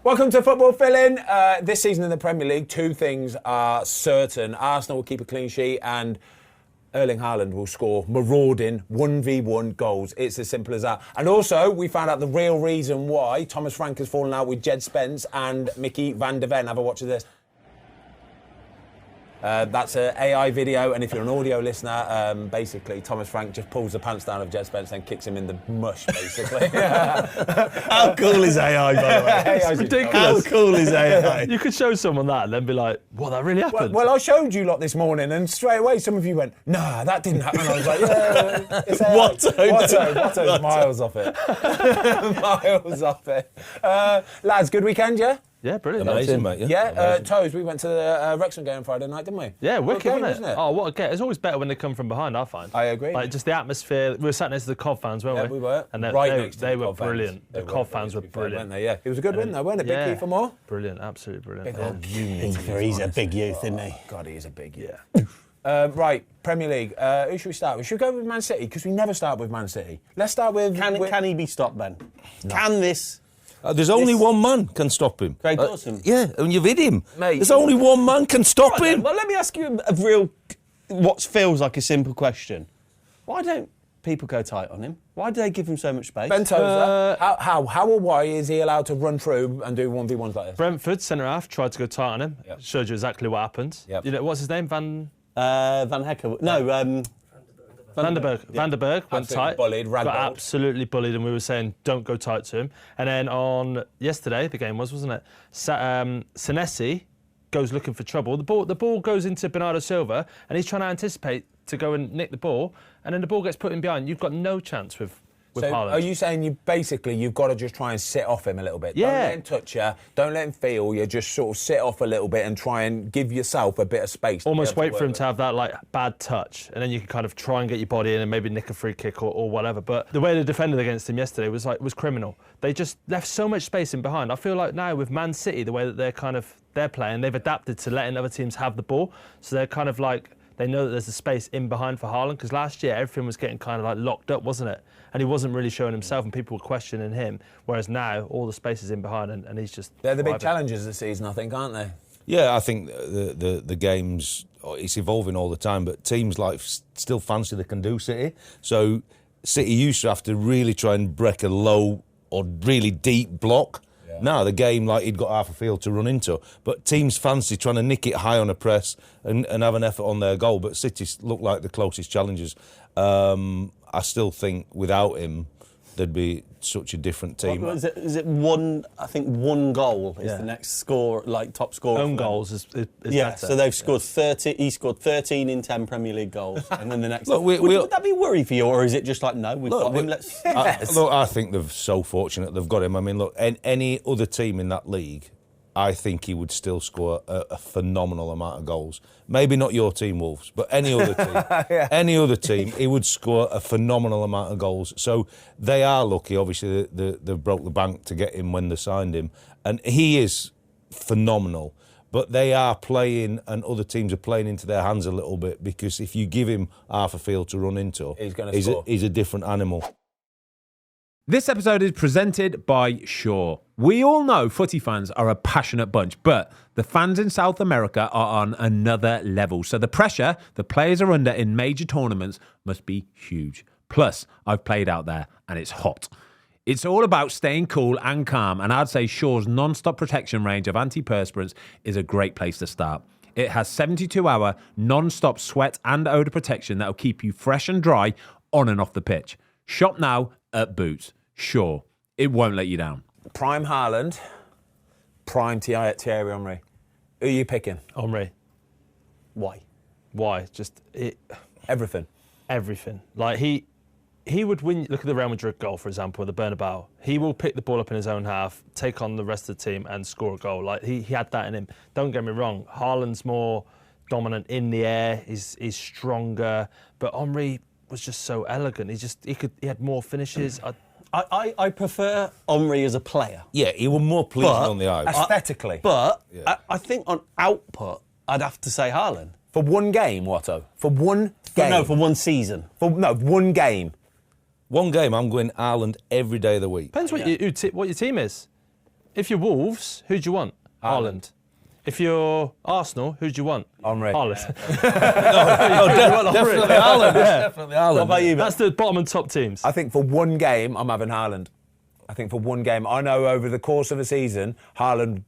Welcome to Football Fill-In. This season in the Premier League, two things are certain. Arsenal will keep a clean sheet and Erling Haaland will score marauding 1v1 goals. It's as simple as that. And also, we found out the real reason why Thomas Frank has fallen out with Djed Spence and Mickey van der Ven. Have a watch of this. That's an AI video, and if you're an audio listener, basically Thomas Frank just pulls the pants down of Djed Spence and kicks him in the mush, basically. How cool is AI, by the way? It's ridiculous. How cool is AI? You could show someone that and then be like, what, that really happened? Well, I showed you lot this morning, and straight away some of you went, nah, that didn't happen. I was like, yeah, it's AI. Watto's miles off it. Miles off it. Lads, good weekend, yeah? Yeah, brilliant. Amazing, mate. Yeah, Toes, we went to the Wrexham game Friday night, didn't we? Yeah, wicked, game, wasn't it? Oh, what a get. It's always better when they come from behind, I find. I agree. Like, just the atmosphere. We were sat next to the Cov fans, weren't we? Yeah, we were. And Next to they the were Cov fans. brilliant. The Cov fans were brilliant. Weren't they? Yeah. It was a good win, though, weren't it? Big key for more? Brilliant, absolutely brilliant. Big old unity. He's a big youth, isn't he? God, he is a big youth. Right, Premier League. Who should we start with? Should we go with Man City? Because we never start with Man City. Let's start with... Can he be stopped, Ben? No. Can this... There's only one man can stop him. Craig Dawson? Yeah, and you've hit him. Mate. There's only one man can stop him. Well, let me ask you a real, what feels like a simple question. Why don't people go tight on him? Why do they give him so much space? Ben Tozer, how or why is he allowed to run through and do 1v1s like this? Brentford, centre-half, tried to go tight on him. Yep. Showed you exactly what happened. Yep. You know, what's his name? Van Hecker. No, Van der Berg went tight. Bullied, got ragdolled. absolutely bullied, and we were saying don't go tight to him. And then on yesterday, the game wasn't it? Senesi goes looking for trouble. The ball goes into Bernardo Silva, and he's trying to anticipate to go and nick the ball, and then the ball gets put in behind. You've got no chance with Haaland. Are you saying you've got to just try and sit off him a little bit? Yeah. Don't let him touch you. Don't let him feel you. Just sort of sit off a little bit and try and give yourself a bit of space. Almost wait for him to have that like bad touch, and then you can kind of try and get your body in and maybe nick a free kick or whatever. But the way they defended against him yesterday was criminal. They just left so much space in behind. I feel like now with Man City, the way that they're playing, they've adapted to letting other teams have the ball. So they're kind of like, they know that there's a space in behind for Haaland, because last year everything was getting kind of like locked up, wasn't it? And he wasn't really showing himself, and people were questioning him. Whereas now all the space is in behind, and he's just... They're the big challenges this season, I think, aren't they? Yeah, I think the game's it's evolving all the time, but teams like still fancy they can do City. So City used to have to really try and break a low or really deep block. Yeah. Now the game, like, he'd got half a field to run into. But teams fancy trying to nick it high on a press and have an effort on their goal. But City look like the closest challengers. I still think without him, there'd be such a different team. Is it one? I think one goal is the next score, like top score. Own goals is yeah. better. So they've scored 30. He scored 13 in 10 Premier League goals, and then the next. Look, would that be worry for you, or is it just like no, we've got him? Let's. Look, I think they're so fortunate they've got him. I mean, look, any other team in that league, I think he would still score a phenomenal amount of goals. Maybe not your team, Wolves, but any other team. Any other team, he would score a phenomenal amount of goals. So they are lucky. Obviously, they broke the bank to get him when they signed him. And he is phenomenal. But they are playing, and other teams are playing into their hands a little bit, because if you give him half a field to run into, he's a different animal. This episode is presented by Shaw. We all know footy fans are a passionate bunch, but the fans in South America are on another level. So the pressure the players are under in major tournaments must be huge. Plus, I've played out there and it's hot. It's all about staying cool and calm, and I'd say Shaw's non-stop protection range of antiperspirants is a great place to start. It has 72-hour non-stop sweat and odour protection that will keep you fresh and dry on and off the pitch. Shop now at Boots. Sure, it won't let you down. Prime Haaland, prime Thierry Henry. Who are you picking? Henry. Why? Just everything. Everything. Like he would win. Look at the Real Madrid goal, for example, the Bernabeu. He will pick the ball up in his own half, take on the rest of the team, and score a goal. Like he had that in him. Don't get me wrong. Haaland's more dominant in the air. He's stronger, but Henry was just so elegant. He had more finishes. I prefer Henry as a player. Yeah, he was more pleasing on the eye. Aesthetically. I think on output, I'd have to say Haaland. For one game, Watto? For one game? No, for one season. One game. One game, I'm going Haaland every day of the week. Depends what your team is. If you're Wolves, who do you want? Haaland. If you're Arsenal, who do you want? Henry. Haaland. Definitely Haaland. Definitely Haaland. What about you? That's the bottom and top teams. I think for one game, I'm having Haaland. I think for one game, I know over the course of a season, Haaland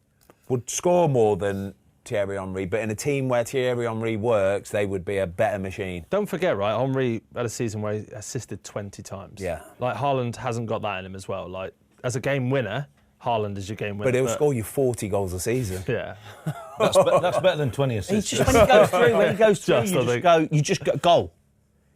would score more than Thierry Henry, but in a team where Thierry Henry works, they would be a better machine. Don't forget, right, Henry had a season where he assisted 20 times. Yeah. Like, Haaland hasn't got that in him as well. Like, as a game winner, Haaland is your game winner. But he'll score you 40 goals a season. Yeah. That's better than 20 assists. He's just, when he goes through, you just go goal.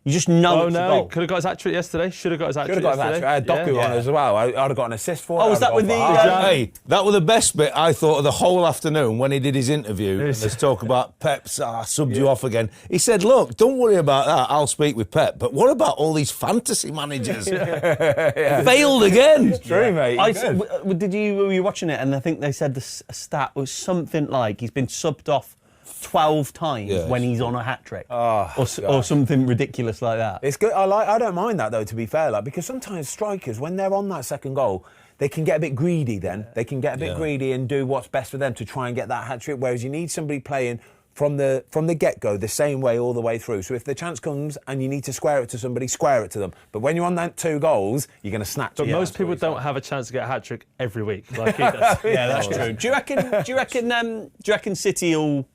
You just know it's a goal. Could have got his hat-trick yesterday. Should have got his hat-trick Should have got yesterday. I had Doku on as well. I'd have got an assist for it. Oh, was that with the... Hey, that was the best bit, I thought, of the whole afternoon when he did his interview. And there's talk about Pep's subbed you off again. He said, look, don't worry about that. I'll speak with Pep. But what about all these fantasy managers? Failed again. It's true, mate. Were you watching it? And I think they said the stat was something like he's been subbed off 12 times when he's on a hat-trick. Or something ridiculous like that. It's good. I don't mind that, though, to be fair, because sometimes strikers, when they're on that second goal, they can get a bit greedy then. They can get a bit greedy and do what's best for them to try and get that hat-trick, whereas you need somebody playing from the get-go the same way all the way through. So if the chance comes and you need to square it to somebody, square it to them. But when you're on that 2 goals, you're going to snatch it. But most people don't have a chance to get a hat-trick every week like he does. Yeah, that's true. Do you reckon City will...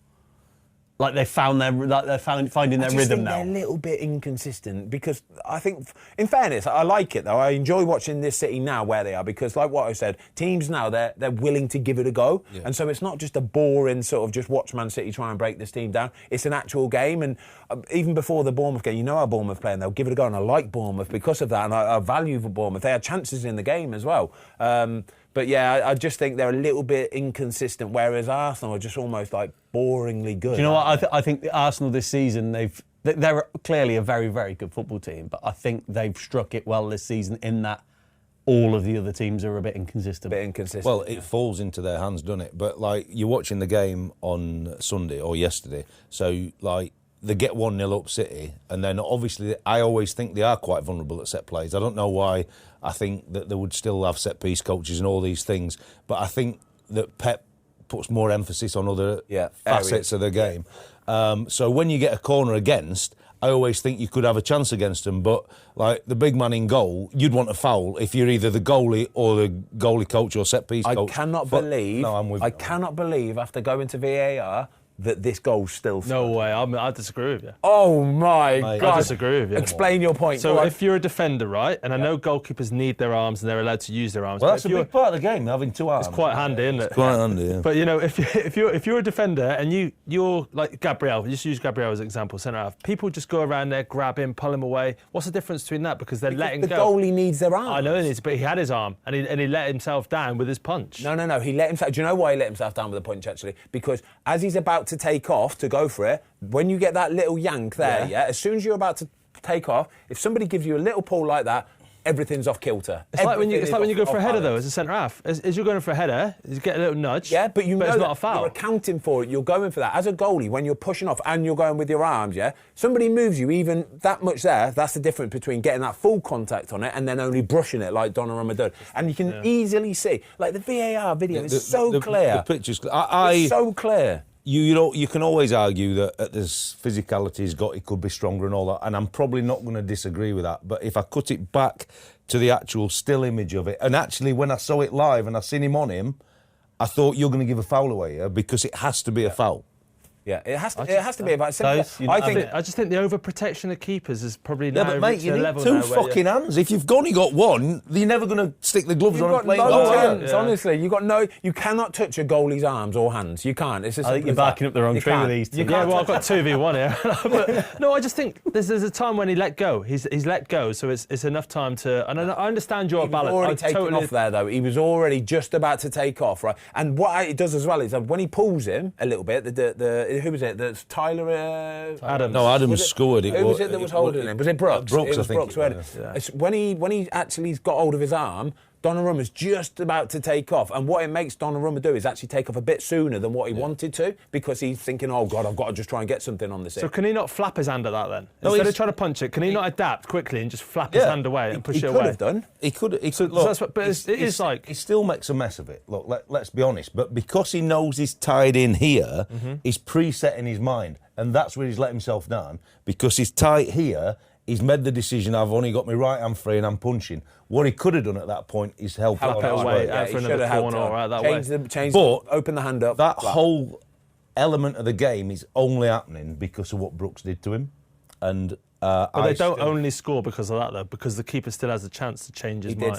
Like they're finding their rhythm now. They're a little bit inconsistent because I think, in fairness, I like it though. I enjoy watching this City now where they are because, like what I said, teams now they're willing to give it a go, and so it's not just a boring sort of just watch Man City try and break this team down. It's an actual game, and even before the Bournemouth game, you know how Bournemouth play, and they'll give it a go. And I like Bournemouth because of that, and I value for Bournemouth. They had chances in the game as well. But yeah, I just think they're a little bit inconsistent, whereas Arsenal are just almost like boringly good. Do you know what? I think the Arsenal this season, they're clearly a very, very good football team, but I think they've struck it well this season in that all of the other teams are a bit inconsistent. Well, it falls into their hands, doesn't it? But like you're watching the game on Sunday or yesterday, so like they get 1-0 up City, and then obviously I always think they are quite vulnerable at set plays. I don't know why. I think that they would still have set piece coaches and all these things, but I think that Pep puts more emphasis on other facets of the game. So when you get a corner against, I always think you could have a chance against them. But like the big man in goal, you'd want a foul if you're either the goalie or the goalie coach or set piece coach. I cannot believe after going to VAR that this goal's still through. No way. I disagree with you. Oh my God! I disagree with you. Explain your point. So if you're a defender, right, and I know goalkeepers need their arms and they're allowed to use their arms. Well, that's a big part of the game, having 2 arms. It's quite handy, isn't it? It's quite handy, yeah. But you know, if you're a defender and you're like Gabriel, just use Gabriel as an example, centre half. People just go around there, grab him, pull him away. What's the difference between that? Because they're letting the go. The goalie needs their arms. I know he needs, but he had his arm and he let himself down with his punch. No. He let himself. Do you know why he let himself down with a punch? Actually, because as he's about to take off to go for it, when you get that little yank there, as soon as you're about to take off, if somebody gives you a little pull like that, everything's off kilter. It's like when you go for a header, though, as a centre half. As you're going for a header, you get a little nudge. Yeah, but know it's not a foul. You're accounting for it. You're going for that. As a goalie, when you're pushing off and you're going with your arms, somebody moves you even that much there. That's the difference between getting that full contact on it and then only brushing it like Donnarumma did. And you can easily see, like the VAR video is so clear. The picture's it's so clear. You can always argue that at this physicality he could be stronger and all that, and I'm probably not going to disagree with that. But if I cut it back to the actual still image of it, and actually when I saw it live and I seen him on him, I thought you're going to give a foul away here because it has to be a foul. Yeah, it has to be about. I just think the overprotection of keepers is probably now. Yeah, but mate, you need level 2 fucking hands. If you've only got 1, you're never going to stick the gloves on and play no hands. Honestly, you cannot touch a goalie's arms or hands. You can't. It's I think you're barking up the wrong tree with these two. Yeah, well, I've got 2v1 here. But, no, I just think there's a time when he let go. He's let go, so it's enough time to. And I understand your balance. He was already taking off there, though. He was already just about to take off, right? And what it does as well is that when he pulls him a little bit, who was it? That's Tyler Adams. No, Adams scored it. Who was it that was holding him? Was it Brooks? Brooks, it was I think. Brooks. When he actually got hold of his arm, Donnarumma's just about to take off, and what it makes Donnarumma do is actually take off a bit sooner than what he wanted to, because he's thinking, oh God, I've got to just try and get something on this. So can he not flap his hand at that then? No, Instead of trying to punch it, can he not adapt quickly and just flap his hand away and push it away? He could have done. He could. So that's what, but it is like... He still makes a mess of it. Look, let's be honest. But because he knows he's tied in here, he's preset in his mind. And that's where he's let himself down. Because he's tight here, he's made the decision, I've only got my right hand free and I'm punching. What he could have done at that point is help Flap on it his away, way. out for another corner or out that way. Open the hand up. That whole element of the game is only happening because of what Brooks did to him. And but they don't only score because of that, though, because the keeper still has a chance to change his mind.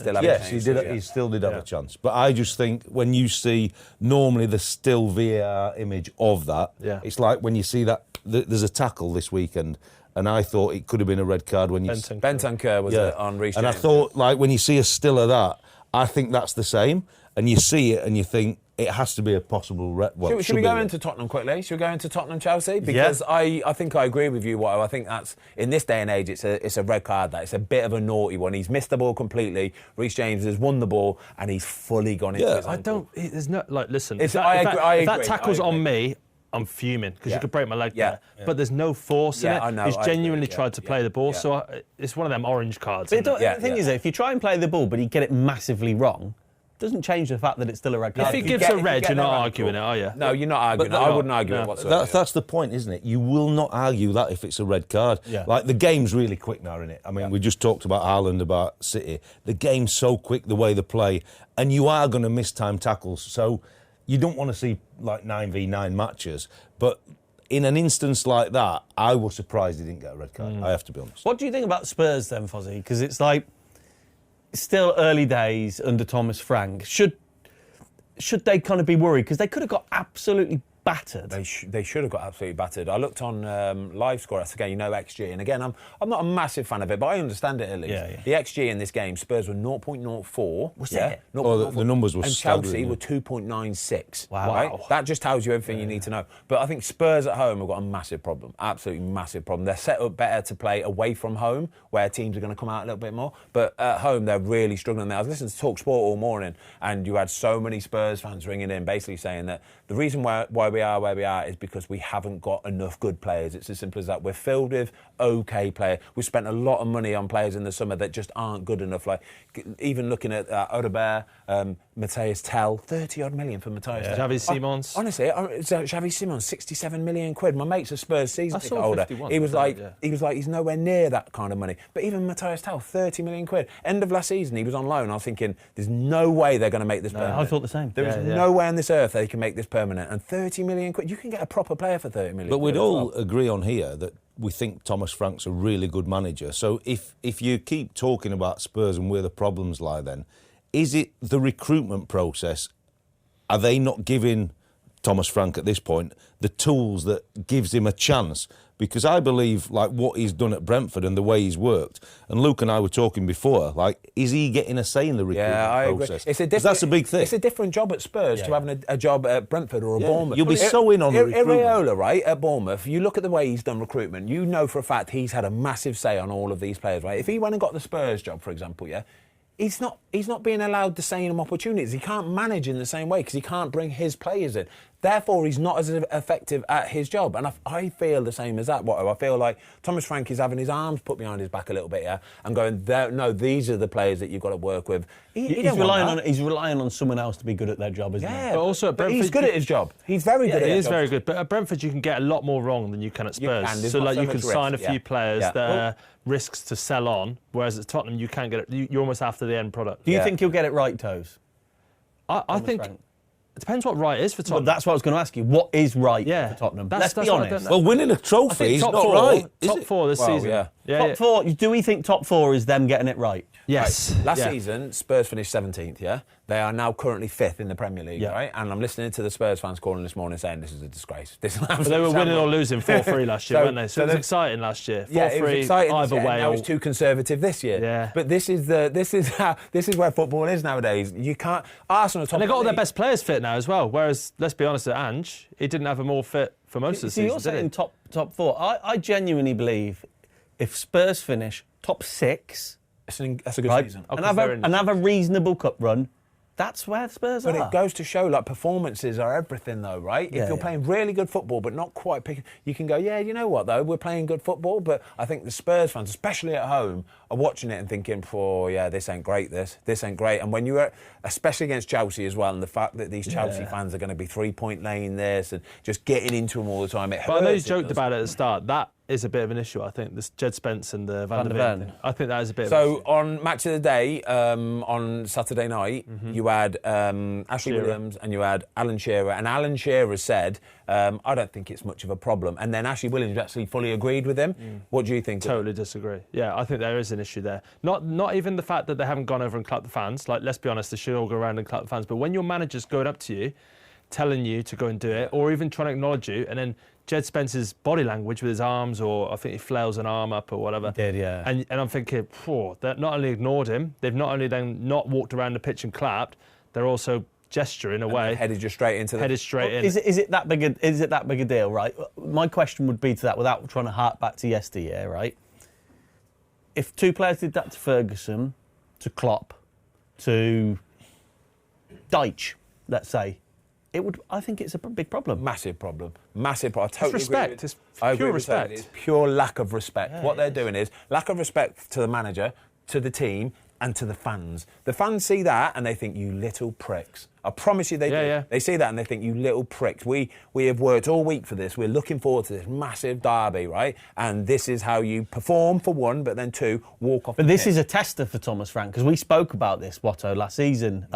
He still did have a chance. But I just think when you see normally the still VAR image of that, it's like when you see that there's a tackle this weekend, and I thought it could have been a red card when Bentancur was on Reece James. And I thought, like, when you see a still of that, I think that's the same. And you see it and you think it has to be a possible red. Well, should we go into Tottenham quickly? Should we go into Tottenham-Chelsea? Because I think I agree with you, Watto. I think that's, in this day and age, it's a red card. It's a bit of a naughty one. He's missed the ball completely. Reece James has won the ball and he's fully gone into his ankle. There's no, like, listen, if that tackle's on me, I'm fuming because you could break my leg there. But there's no force in it. I know, He's genuinely tried to play the ball, so it's one of them orange cards. But the thing is, if you try and play the ball but you get it massively wrong, it doesn't change the fact that it's still a red card. If he gives a red, you're not arguing it, are you? No, you're not arguing it. I wouldn't argue it whatsoever. That's the point, isn't it? You will not argue that if it's a red card. Like, the game's really quick now, isn't it? I mean, we just talked about Haaland, about City. The game's so quick, the way they play, and you are going to miss time tackles. So you don't want to see, like, 9v9 matches, but in an instance like that, I was surprised he didn't get a red card. I have to be honest. What do you think about Spurs then, Fozzie? Because it's like still early days under Thomas Frank. Should they kind of be worried? Because they could have got absolutely battered. They should have got absolutely battered. I looked on live score. Again, you know XG, and again, I'm not a massive fan of it, but I understand it at least. The XG in this game, Spurs were 0.04. Was it? The numbers were and Chelsea were 2.96. Wow. Right? That just tells you everything you need to know. But I think Spurs at home have got a massive problem, absolutely massive problem. They're set up better to play away from home, where teams are going to come out a little bit more. But at home, they're really struggling. I was listening to TalkSport all morning, and you had so many Spurs fans ringing in, basically saying that the reason why we are where we are is because we haven't got enough good players. It's as simple as that. We're filled with okay players. We've spent a lot of money on players in the summer that just aren't good enough. Like, even looking at Odegaard, Mateus Tell, 30-odd million for Mateus Tell. Xavi Simons. Honestly, Xavi Simons, 67 million quid. My mate's a Spurs season ticket holder. 51, he was like, he's nowhere near that kind of money. But even Mateus Tell, 30 million quid. End of last season, he was on loan. I was thinking, there's no way they're going to make this permanent. I thought the same. There is no way on this earth they can make this permanent. And 30 million quid, you can get a proper player for 30 million. But we'd all agree on here that we think Thomas Frank's a really good manager. So if you keep talking about Spurs and where the problems lie, then is it the recruitment process? Are they not giving Thomas Frank at this point the tools that gives him a chance? Because I believe, like, what he's done at Brentford and the way he's worked, and Luke and I were talking before, like, is he getting a say in the recruitment process? Agree. That's a big thing. It's a different job at Spurs to having a job at Brentford or a Bournemouth. You'll be so in on the recruitment. Iraola, right, at Bournemouth, you look at the way he's done recruitment, you know for a fact he's had a massive say on all of these players, right? If he went and got the Spurs job, for example, he's not being allowed the same opportunities. He can't manage in the same way because he can't bring his players in. Therefore, he's not as effective at his job. And I feel the same as that, Watto. I feel like Thomas Frank is having his arms put behind his back a little bit, and going, no, these are the players that you've got to work with. He's relying on someone else to be good at their job, isn't he? But also at Brentford, he's good at his job. He's very good at his job. He is very good. But at Brentford, you can get a lot more wrong than you can at Spurs. So you can sign a few players that are risks to sell on, whereas at Tottenham, you can't get it. You're almost after the end product. Do you think he'll get it right, Toes? I think... Frank? It depends what right is for Tottenham. Well, that's what I was going to ask you. What is right for Tottenham? Let's be honest. Well, winning a trophy is not right. Top four this season. Top four. Do we think top four is them getting it right? Yes. Right. Last season, Spurs finished 17th, They are now currently 5th in the Premier League, right? And I'm listening to the Spurs fans calling this morning saying this is a disgrace. But they were winning or losing 4-3 last year, weren't they? So it was exciting last year. 4-3, it was exciting either way. Now it's too conservative this year. Yeah. But this is where football is nowadays. You can't... Arsenal top. And they got all their best players fit now as well. Whereas, let's be honest, at Ange, he didn't have them all fit for most of the season, you're saying top four. I genuinely believe if Spurs finish top 6, That's a good season. And have a reasonable cup run. That's where Spurs are. But it goes to show, like, performances are everything, though, right? If you're playing really good football, but not quite picking, you can go, yeah, you know what, though, we're playing good football. But I think the Spurs fans, especially at home, are watching it and thinking, oh, yeah, this ain't great, this ain't great. And when you're, especially against Chelsea as well, and the fact that these Chelsea fans are going to be 3-point laying this and just getting into them all the time, it hurts. But I know you joked about it at the start. That is a bit of an issue, I think. This Djed Spence and the Van der Ven. I think that is a bit of an issue. So on Match of the Day, on Saturday night, you had Ashley Williams and you had Alan Shearer. And Alan Shearer said, I don't think it's much of a problem. And then Ashley Williams actually fully agreed with him. What do you think? Totally disagree. Yeah, I think there is an issue there. Not even the fact that they haven't gone over and clapped the fans. Like, let's be honest, they should all go around and clap the fans. But when your manager's going up to you, telling you to go and do it, or even trying to acknowledge you, and then Djed Spence's body language with his arms, or I think he flails an arm up or whatever. He did, yeah. And I'm thinking, they've not only ignored him, they've not only then not walked around the pitch and clapped, they're also gesturing away. Headed just straight into Headed straight in. Is it that big a deal, right? My question would be to that, without trying to hark back to yesteryear, right? If two players did that to Ferguson, to Klopp, to Deitch, let's say, I think it's a big problem. Massive problem. I totally respect. Agree with, It's pure respect. It's pure lack of respect. Yeah, what they're doing is lack of respect to the manager, to the team, and to the fans. The fans see that and they think, you little pricks. I promise you they do. Yeah. They see that and they think, you little pricks. We have worked all week for this. We're looking forward to this massive derby, right? And this is how you perform, for one, but then two, walk off. But this is a tester for Thomas Frank, because we spoke about this, Watto, last season.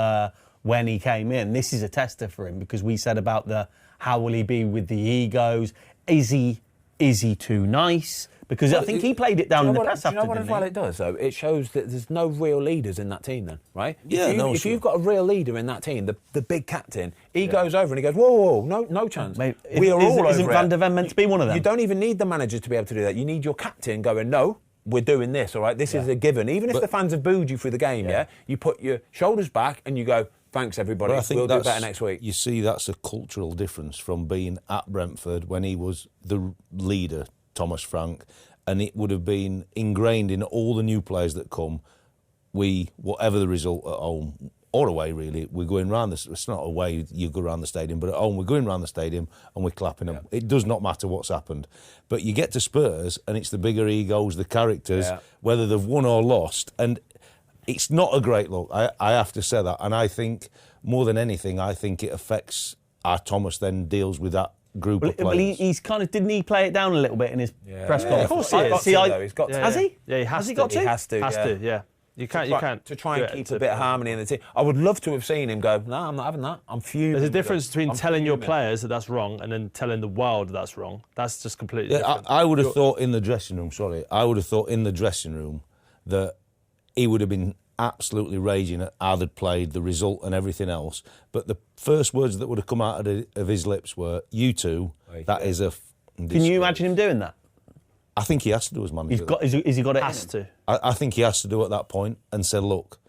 When he came in, this is a tester for him, because we said about how will he be with the egos? Is he too nice? Because I think he played it down in the press after. Do you know what as well it does, though? It shows that there's no real leaders in that team then, right? Yeah, if you've got a real leader in that team, the big captain, he goes over and he goes, whoa, no chance. Mate, we are all over it. Isn't Van der Ven meant to be one of them? You don't even need the manager to be able to do that. You need your captain going, no, we're doing this, all right? This is a given. Even if the fans have booed you through the game, you put your shoulders back and you go, thanks, everybody. We'll do better next week. You see, that's a cultural difference from being at Brentford when he was the leader, Thomas Frank, and it would have been ingrained in all the new players that come. Whatever the result at home or away, really, we're going round this. It's not away, you go around the stadium, but at home, we're going round the stadium and we're clapping them. It does not matter what's happened. But you get to Spurs and it's the bigger egos, the characters, whether they've won or lost. And it's not a great look, I have to say that. And I think, more than anything, I think it affects how Thomas then deals with that group of players. Well, he's kind of, didn't he play it down a little bit in his press conference? Of course he is. He's got to. Has he? Yeah, he has to. Got to? He has to, yeah. You can't. To try and keep a bit of harmony in the team. I would love to have seen him go, no, I'm not having that. I'm fuming. There's a difference between telling your players that that's wrong and then telling the world that's wrong. That's just completely different. I would have thought in the dressing room, that he would have been absolutely raging at how they'd played, the result and everything else. But the first words that would have come out of his lips were, you two, that is a... Can you imagine him doing that? I think he has to do as manager. Has he got it? Has to. I think he has to do at that point and say, look,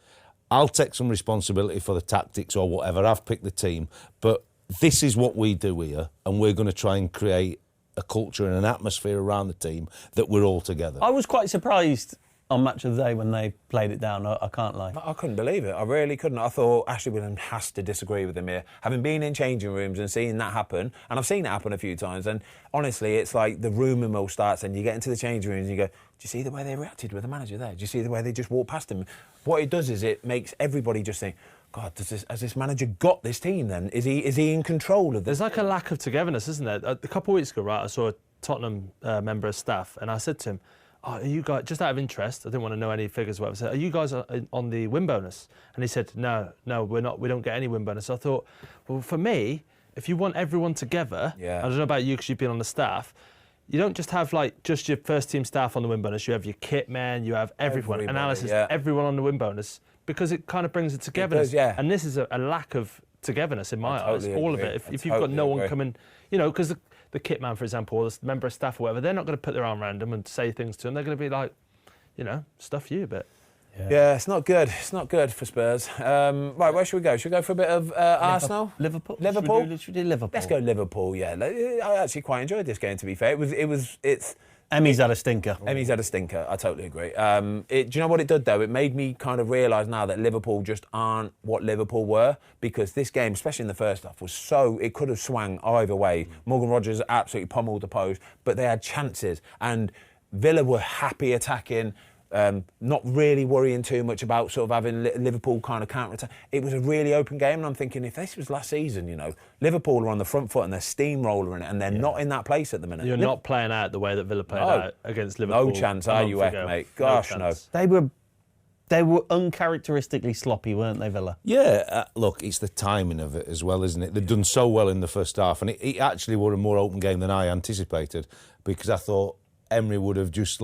I'll take some responsibility for the tactics or whatever. I've picked the team, but this is what we do here, and we're going to try and create a culture and an atmosphere around the team that we're all together. I was quite surprised on Match of the Day when they played it down. I can't lie. I couldn't believe it. I really couldn't. I thought Ashley Williams has to disagree with him here. Having been in changing rooms and seeing that happen, and I've seen it happen a few times, and honestly, it's like the rumour mill starts and you get into the changing rooms and you go, do you see the way they reacted with the manager there? Do you see the way they just walked past him? What it does is it makes everybody just think, God, has this manager got this team then? Is he in control of this? There's like a lack of togetherness, isn't there? A couple of weeks ago, right, I saw a Tottenham member of staff and I said to him, are you guys, just out of interest, I didn't want to know any figures or whatever, I said, are you guys on the win bonus? And he said, no, we're not, we don't get any win bonus. So I thought, well, for me, if you want everyone together, I don't know about you because you've been on the staff, you don't just have like just your first team staff on the win bonus, you have your kit men, you have everyone, analysis, everyone on the win bonus, because it kind of brings it togetherness. And this is a lack of togetherness in my eyes, all of it. If you've got no one coming, you know, because the kit man, for example, or the member of staff or whatever, they're not going to put their arm around them and say things to them. They're going to be like, you know, stuff you a bit. Yeah, it's not good. It's not good for Spurs. Right, where should we go? Should we go for a bit of Arsenal? Liverpool. Liverpool. Should we do Liverpool? Let's go Liverpool. Yeah, I actually quite enjoyed this game. To be fair, it's Emi's had a stinker. Emi's had a stinker. I totally agree. Do you know what it did, though? It made me kind of realise now that Liverpool just aren't what Liverpool were, because this game, especially in the first half, was so... It could have swung either way. Morgan Rogers absolutely pummeled the post, but they had chances. And Villa were happy attacking, not really worrying too much about sort of having Liverpool kind of counter-attack. It was a really open game, and I'm thinking, if this was last season, you know, Liverpool are on the front foot and they're steamrolling it, and they're not in that place at the minute. You're not playing out the way that Villa played out against Liverpool. No chance, are you, mate? Gosh, no. They were uncharacteristically sloppy, weren't they, Villa? Yeah, look, it's the timing of it as well, isn't it? They've done so well in the first half, and it actually was a more open game than I anticipated, because I thought Emery would have just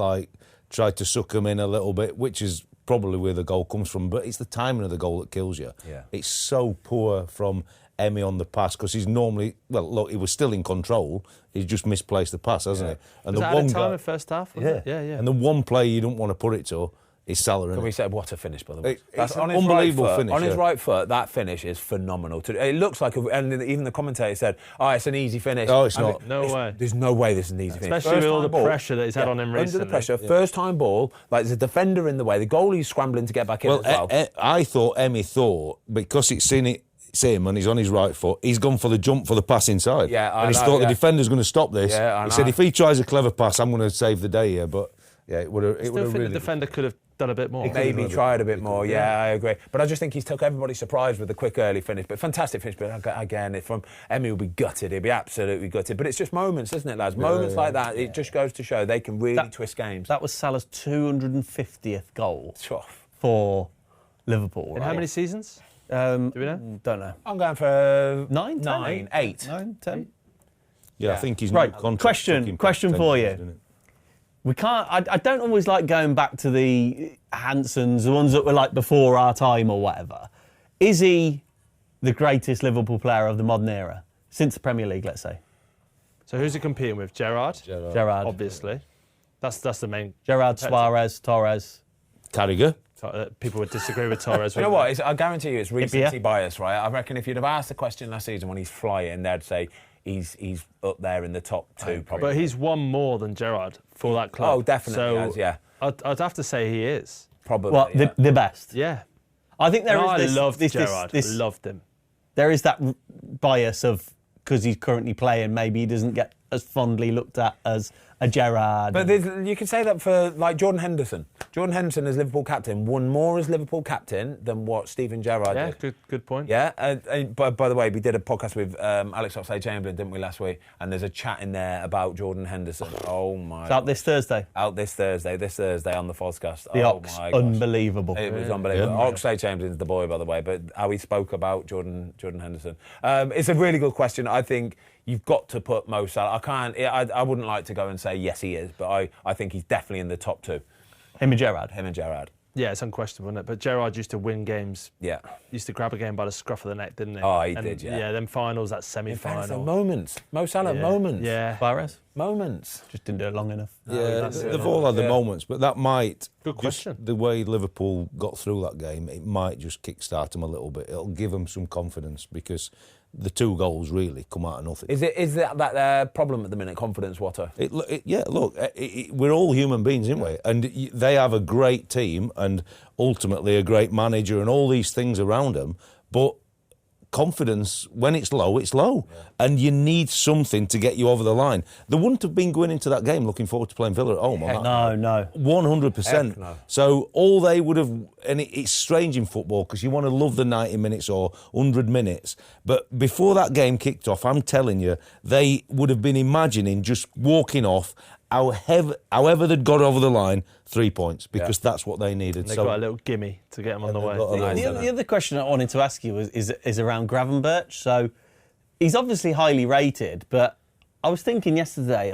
tried to suck them in a little bit, which is probably where the goal comes from. But it's the timing of the goal that kills you. Yeah. It's so poor from Emi on the pass, because he's normally... Well, look, he was still in control. He's just misplaced the pass, hasn't he? And Was that at a time in first half? Yeah. Yeah. And the one player you don't want to put it to is Salah. Can we say what a finish, by the way? It's an on his unbelievable right foot, finish. On his right foot, that finish is phenomenal. It looks like, and even the commentator said, "Oh, it's an easy finish." Oh, it's not. No way. There's no way this is an easy finish. Especially with all the pressure that he's had on him recently. Under the pressure, first time ball, like there's a defender in the way. The goalie's scrambling to get back in as well. I thought Emi thought, because it's him and he's on his right foot, he's gone for the jump for the pass inside. Yeah, I and he's know, thought the defender's going to stop this. Yeah, he said, if he tries a clever pass, I'm going to save the day here. But yeah, it would have. I still think the defender could have done a bit more. Maybe tried a bit more, yeah, I agree. But I just think he's took everybody surprised with the quick early finish. But fantastic finish. But again, Emi will be gutted. He'll be absolutely gutted. But it's just moments, isn't it, lads? Moments like that, it just goes to show they can really twist games. That was Salah's 250th goal Tough. for Liverpool. In how many seasons? Do we know? Don't know. I'm going for 9, 9, 8. 9, 10. Yeah, I think he's Right. Question for you. We can't. I don't always like going back to the Hansons, the ones that were like before our time or whatever. Is he the greatest Liverpool player of the modern era since the Premier League? Let's say. So who's he competing with? Gerrard. Gerrard. Obviously. That's the main. Gerrard, Suarez, Torres. Carragher. People would disagree with Torres. You know what? I guarantee you it's recency bias, right? I reckon if you'd have asked the question last season when he's flying, they'd say he's up there in the top 2 probably. But he's won more than Gerrard for that club. Oh, definitely So has, yeah. I'd have to say he is. Probably, Well, yeah. the best. Yeah. I think there is I this. loved this, Gerrard. this- Loved him. there is that bias of, because he's currently playing, maybe he doesn't get as fondly looked at as a Gerrard. But you can say that for, like, Jordan Henderson. Jordan Henderson as Liverpool captain won more as Liverpool captain than what Steven Gerrard did. Yeah, good point. Yeah, by the way, we did a podcast with Alex Oxlade-Chamberlain, didn't we, last week? And there's a chat in there about Jordan Henderson. Oh, my... It's out this Thursday. Out this Thursday on the Foscast. The oh, Ox, my gosh. unbelievable. It was unbelievable. Oxlade-Chamberlain's the boy, by the way, but how he spoke about Jordan Henderson. It's a really good question. I think you've got to put Mo Salah. I wouldn't like to go and say yes, he is, but I think he's definitely in the top 2. Him and Gerrard. Him and Gerrard. Yeah, it's unquestionable, isn't it? But Gerrard used to win games. Yeah. Used to grab a game by the scruff of the neck, didn't he? Oh, he did, yeah. Yeah, them finals, that In fact, semi-final. moments. Mo Salah, Yeah. moments. Yeah. Suarez. Moments. Just didn't do it long enough. Yeah, that's it. they've all had the moments, but that might... Good question. Just the way Liverpool got through that game, it might just kickstart them a little bit. It'll give them some confidence, because the 2 goals really come out of nothing. Is that problem at the minute, confidence, Water? We're all human beings, aren't we? And they have a great team and ultimately a great manager and all these things around them, but confidence, when it's low, it's low. Yeah. And you need something to get you over the line. They wouldn't have been going into that game looking forward to playing Villa at home. No. 100%. No. So all they would have... And it's strange in football because you want to love the 90 minutes or 100 minutes. But before that game kicked off, I'm telling you, they would have been imagining just walking off, however they'd got over the line, 3 points, because that's what they needed. They got a little gimme to get them on the way. The other question I wanted to ask you is around Gravenberch. So he's obviously highly rated, but I was thinking yesterday,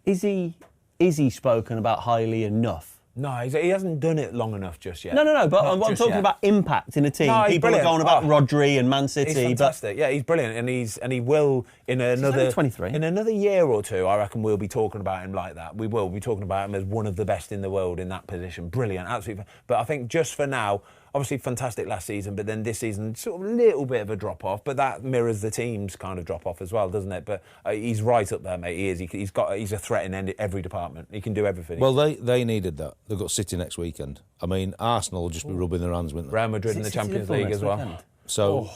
is he spoken about highly enough? No, he hasn't done it long enough just yet. No, but I'm talking yet. about impact in a team. No, he's People brilliant. are going about Rodri and Man City. He's fantastic. Yeah, he's brilliant, and he will in another 23. In another year or 2. I reckon we'll be talking about him like that. We will be talking about him as one of the best in the world in that position. Brilliant, absolutely. But I think just for now, obviously fantastic last season, but then this season sort of a little bit of a drop off. But that mirrors the team's kind of drop off as well, doesn't it? But he's right up there, mate. He is. He's a threat in every department. He can do everything. Well, they needed that. They've got City next weekend. I mean, Arsenal will just be rubbing their hands, wouldn't they? Real Madrid in the Champions League as well. So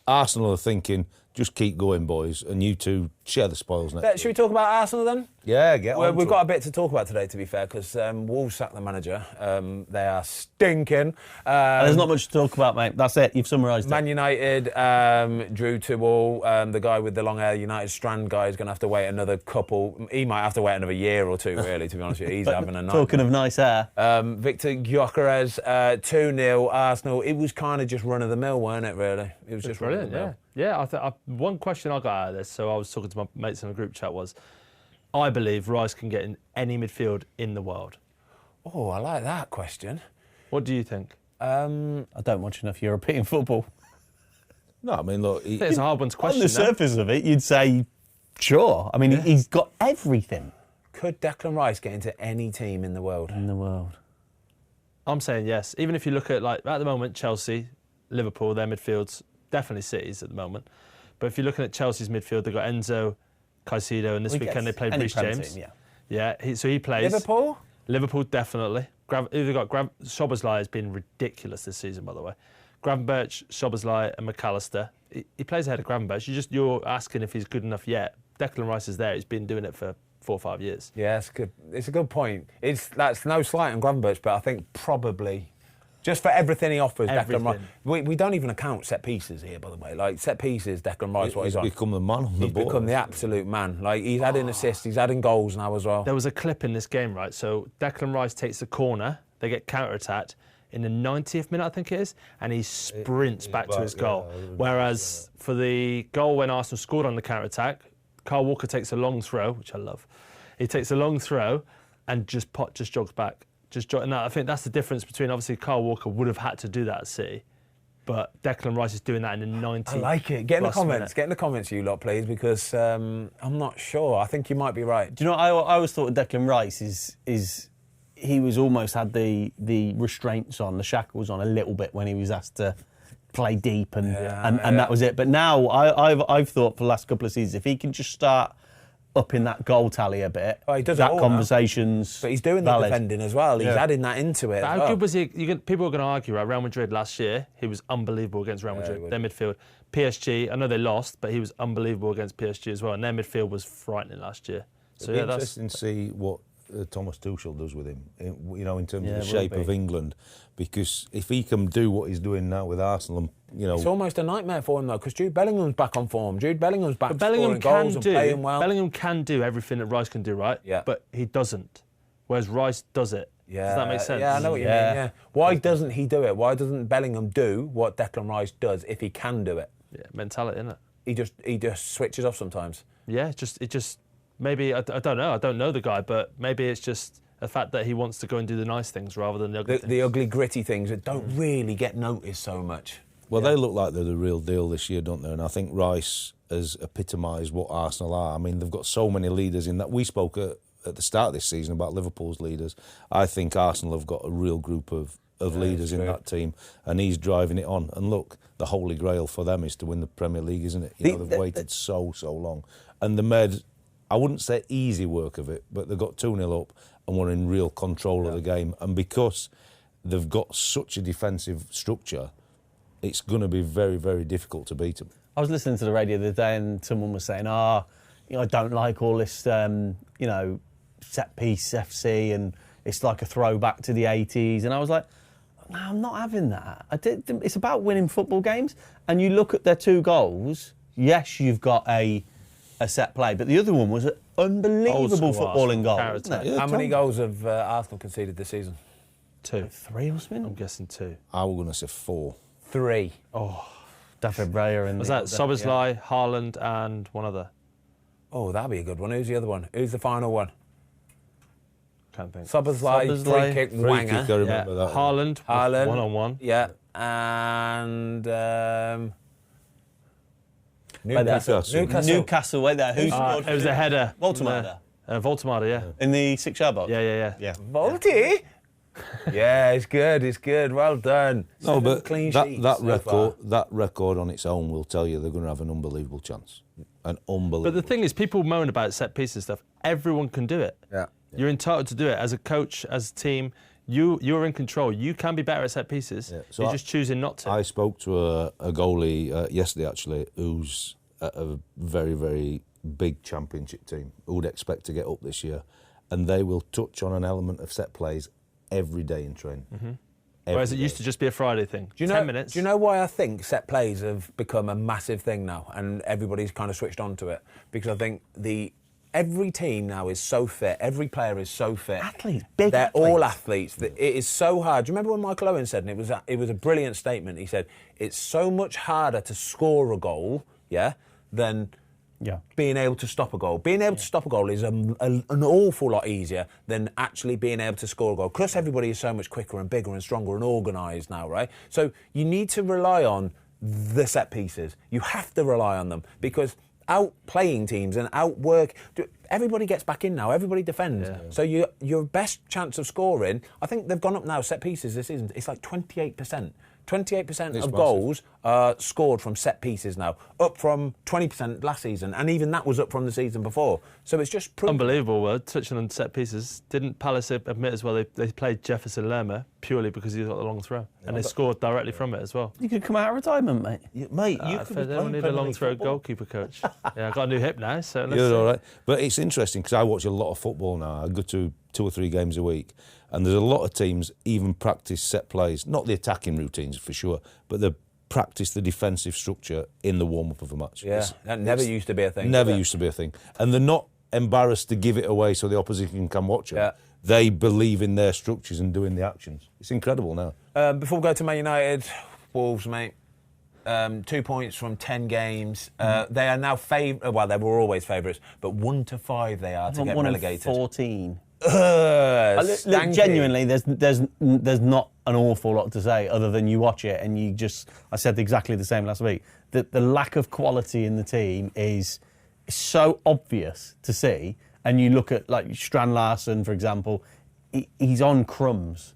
Arsenal are thinking, just keep going, boys, and you two share the spoils next. Should we talk about Arsenal then? Yeah, get on. We've got a bit to talk about today, to be fair, because Wolves sacked the manager. They are stinking. There's not much to talk about, mate. That's it. You've summarised it. Man United drew 2-2. The guy with the long hair, United Strand guy, is going to have to wait another couple. He might have to wait another year or two, really, to be honest with you. He's having a nightmare. Talking of nice hair. Victor Gyökeres, 2-0. Arsenal. It was kind of just run-of-the-mill, weren't it, really? It was just brilliant, run-of-the-mill. Yeah. One question I got out of this, so I was talking to my mates in a group chat, was I believe Rice can get in any midfield in the world. Oh, I like that question. What do you think? I don't watch enough European football. No, I mean, look... It's a hard one to question. On the surface of it, you'd say, sure. I mean, he's got everything. Could Declan Rice get into any team in the world? In the world. I'm saying yes. Even if you look at, like, at the moment, Chelsea, Liverpool, their midfields, definitely City's at the moment. But if you're looking at Chelsea's midfield, they've got Enzo, Caicedo, and this weekend they played Reece James. Team, So he plays. Liverpool, definitely. Szoboszlai has been ridiculous this season, by the way. Gravenberch, Szoboszlai, and McAllister. He plays ahead of Gravenberch. You're asking if he's good enough yet. Declan Rice is there. He's been doing it for 4 or 5 years. Yeah, it's good. It's a good point. That's no slight on Gravenberch, but I think probably just for everything he offers, Declan Rice. We don't even account set pieces here, by the way. Like set pieces, Declan Rice, what he's on. He's become the man on the ball. He's become the absolute man. Like he's adding assists, he's adding goals now as well. There was a clip in this game, right? So Declan Rice takes the corner, they get counter-attacked in the 90th minute, I think it is, and he sprints back to his goal. Whereas for the goal when Arsenal scored on the counter-attack, Kyle Walker takes a long throw, which I love. He takes a long throw and just jogs back. And I think that's the difference between, obviously, Kyle Walker would have had to do that at City, but Declan Rice is doing that in the 90th. I like it. Get in the comments. Minute. Get in the comments, you lot, please, because I'm not sure. I think you might be right. Do you know what I always thought of Declan Rice is he was almost had the restraints on, the shackles on a little bit when he was asked to play deep and that was it. But now I've thought for the last couple of seasons, if he can just start up in that goal tally a bit, he does that it all conversation's But he's doing valid. the defending as well. He's adding that into it. But how good was he? People are going to argue, right? Real Madrid last year, he was unbelievable against Real Madrid. Their midfield. PSG, I know they lost, but he was unbelievable against PSG as well. And their midfield was frightening last year. So It'd be interesting to see what Thomas Tuchel does with him, in terms of the shape of England, because if he can do what he's doing now with Arsenal, it's almost a nightmare for him though, because Jude Bellingham's back on form. Jude Bellingham's back Bellingham scoring goals and playing well. Bellingham can do everything that Rice can do, right? Yeah. But he doesn't. Whereas Rice does it. Yeah. Does that make sense? Yeah, I know what you mean. Yeah. Why doesn't he do it? Why doesn't Bellingham do what Declan Rice does if he can do it? Yeah, mentality, isn't it? He just switches off sometimes. Yeah, it just maybe I don't know. I don't know the guy, but maybe it's just the fact that he wants to go and do the nice things rather than the ugly things. The ugly, gritty things that don't really get noticed so much. Well, they look like they're the real deal this year, don't they? And I think Rice has epitomised what Arsenal are. I mean, they've got so many leaders in that. We spoke at the start of this season about Liverpool's leaders. I think Arsenal have got a real group of leaders in that team, and he's driving it on. And look, the holy grail for them is to win the Premier League, isn't it? They've waited so long. And they made, I wouldn't say easy work of it, but they got 2-0 up and were in real control of the game. And because they've got such a defensive structure, it's going to be very, very difficult to beat them. I was listening to the radio the other day and someone was saying, I don't like all this, set-piece FC and it's like a throwback to the 80s. And I was like, no, I'm not having that. It's about winning football games. And you look at their 2 goals, yes, you've got a set play, but the other one was an unbelievable footballing goal. How many goals have Arsenal conceded this season? 2. 3 or something? I'm guessing 2. I was going to say 4. 3. Oh, David Breyer and... Was that Szoboszlai, Haaland and one other? Oh, that'd be a good one. Who's the other one? Who's the final one? Can't think. Szoboszlai, free kick, Free kick, I Wanger. remember that. Haaland, one-on-one. Yeah, and Newcastle, wait there. Who scored? It was a header. Voltemade. Voltemade, yeah. In the 6-yard box? Yeah. Volty? Yeah, it's good. It's good. Well done. No, 7 but clean that sheets so far. record on its own will tell you they're going to have an unbelievable chance. An unbelievable. But the thing is, people moan about set pieces and stuff. Everyone can do it. Yeah. You're entitled to do it. As a coach, as a team, you're in control. You can be better at set pieces. Yeah, so You're just choosing not to. I spoke to a goalie yesterday, actually, who's at a very, very big championship team who would expect to get up this year, and they will touch on an element of set plays every day in training. Mm-hmm. Whereas it used to just be a Friday thing. 10 minutes. Do you know why I think set plays have become a massive thing now and everybody's kind of switched on to it? Because I think every team now is so fit. Every player is so fit. Athletes, big They're athletes. all athletes. It is so hard. Do you remember when Michael Owen said, and it was a brilliant statement, he said, it's so much harder to score a goal, than being able to stop a goal. Being able to stop a goal is an awful lot easier than actually being able to score a goal. Plus, everybody is so much quicker and bigger and stronger and organised now, right? So you need to rely on the set pieces. You have to rely on them because outplaying teams and outwork. Everybody gets back in now. Everybody defends. Yeah. So your best chance of scoring, I think they've gone up now, set pieces this season, it's like 28%. 28% of goals are scored from set pieces now, up from 20% last season, and even that was up from the season before. So it's just unbelievable. Touching on set pieces, didn't Palace admit as well they played Jefferson Lerma purely because he got the long throw, and they scored directly from it as well. You could come out of retirement, mate. You could they don't need a long throw goalkeeper coach. Yeah, I got a new hip now, so you're all right. But it's interesting because I watch a lot of football now. I go to 2 or 3 games a week. And there's a lot of teams even practice set plays, not the attacking routines for sure, but they practice the defensive structure in the warm-up of a match. Yeah, that never used to be a thing. Never used to be a thing. And they're not embarrassed to give it away so the opposition can watch it. Yeah. They believe in their structures and doing the actions. It's incredible now. Before we go to Man United, Wolves, mate. 2 points from 10 games. They are now well, they were always favourites, but 1 to 5 they are to get relegated. 14. Look, genuinely, there's not an awful lot to say other than you watch it and you just. I said exactly the same last week. That the lack of quality in the team is so obvious to see. And you look at like Strand Larsen, for example, he's on crumbs.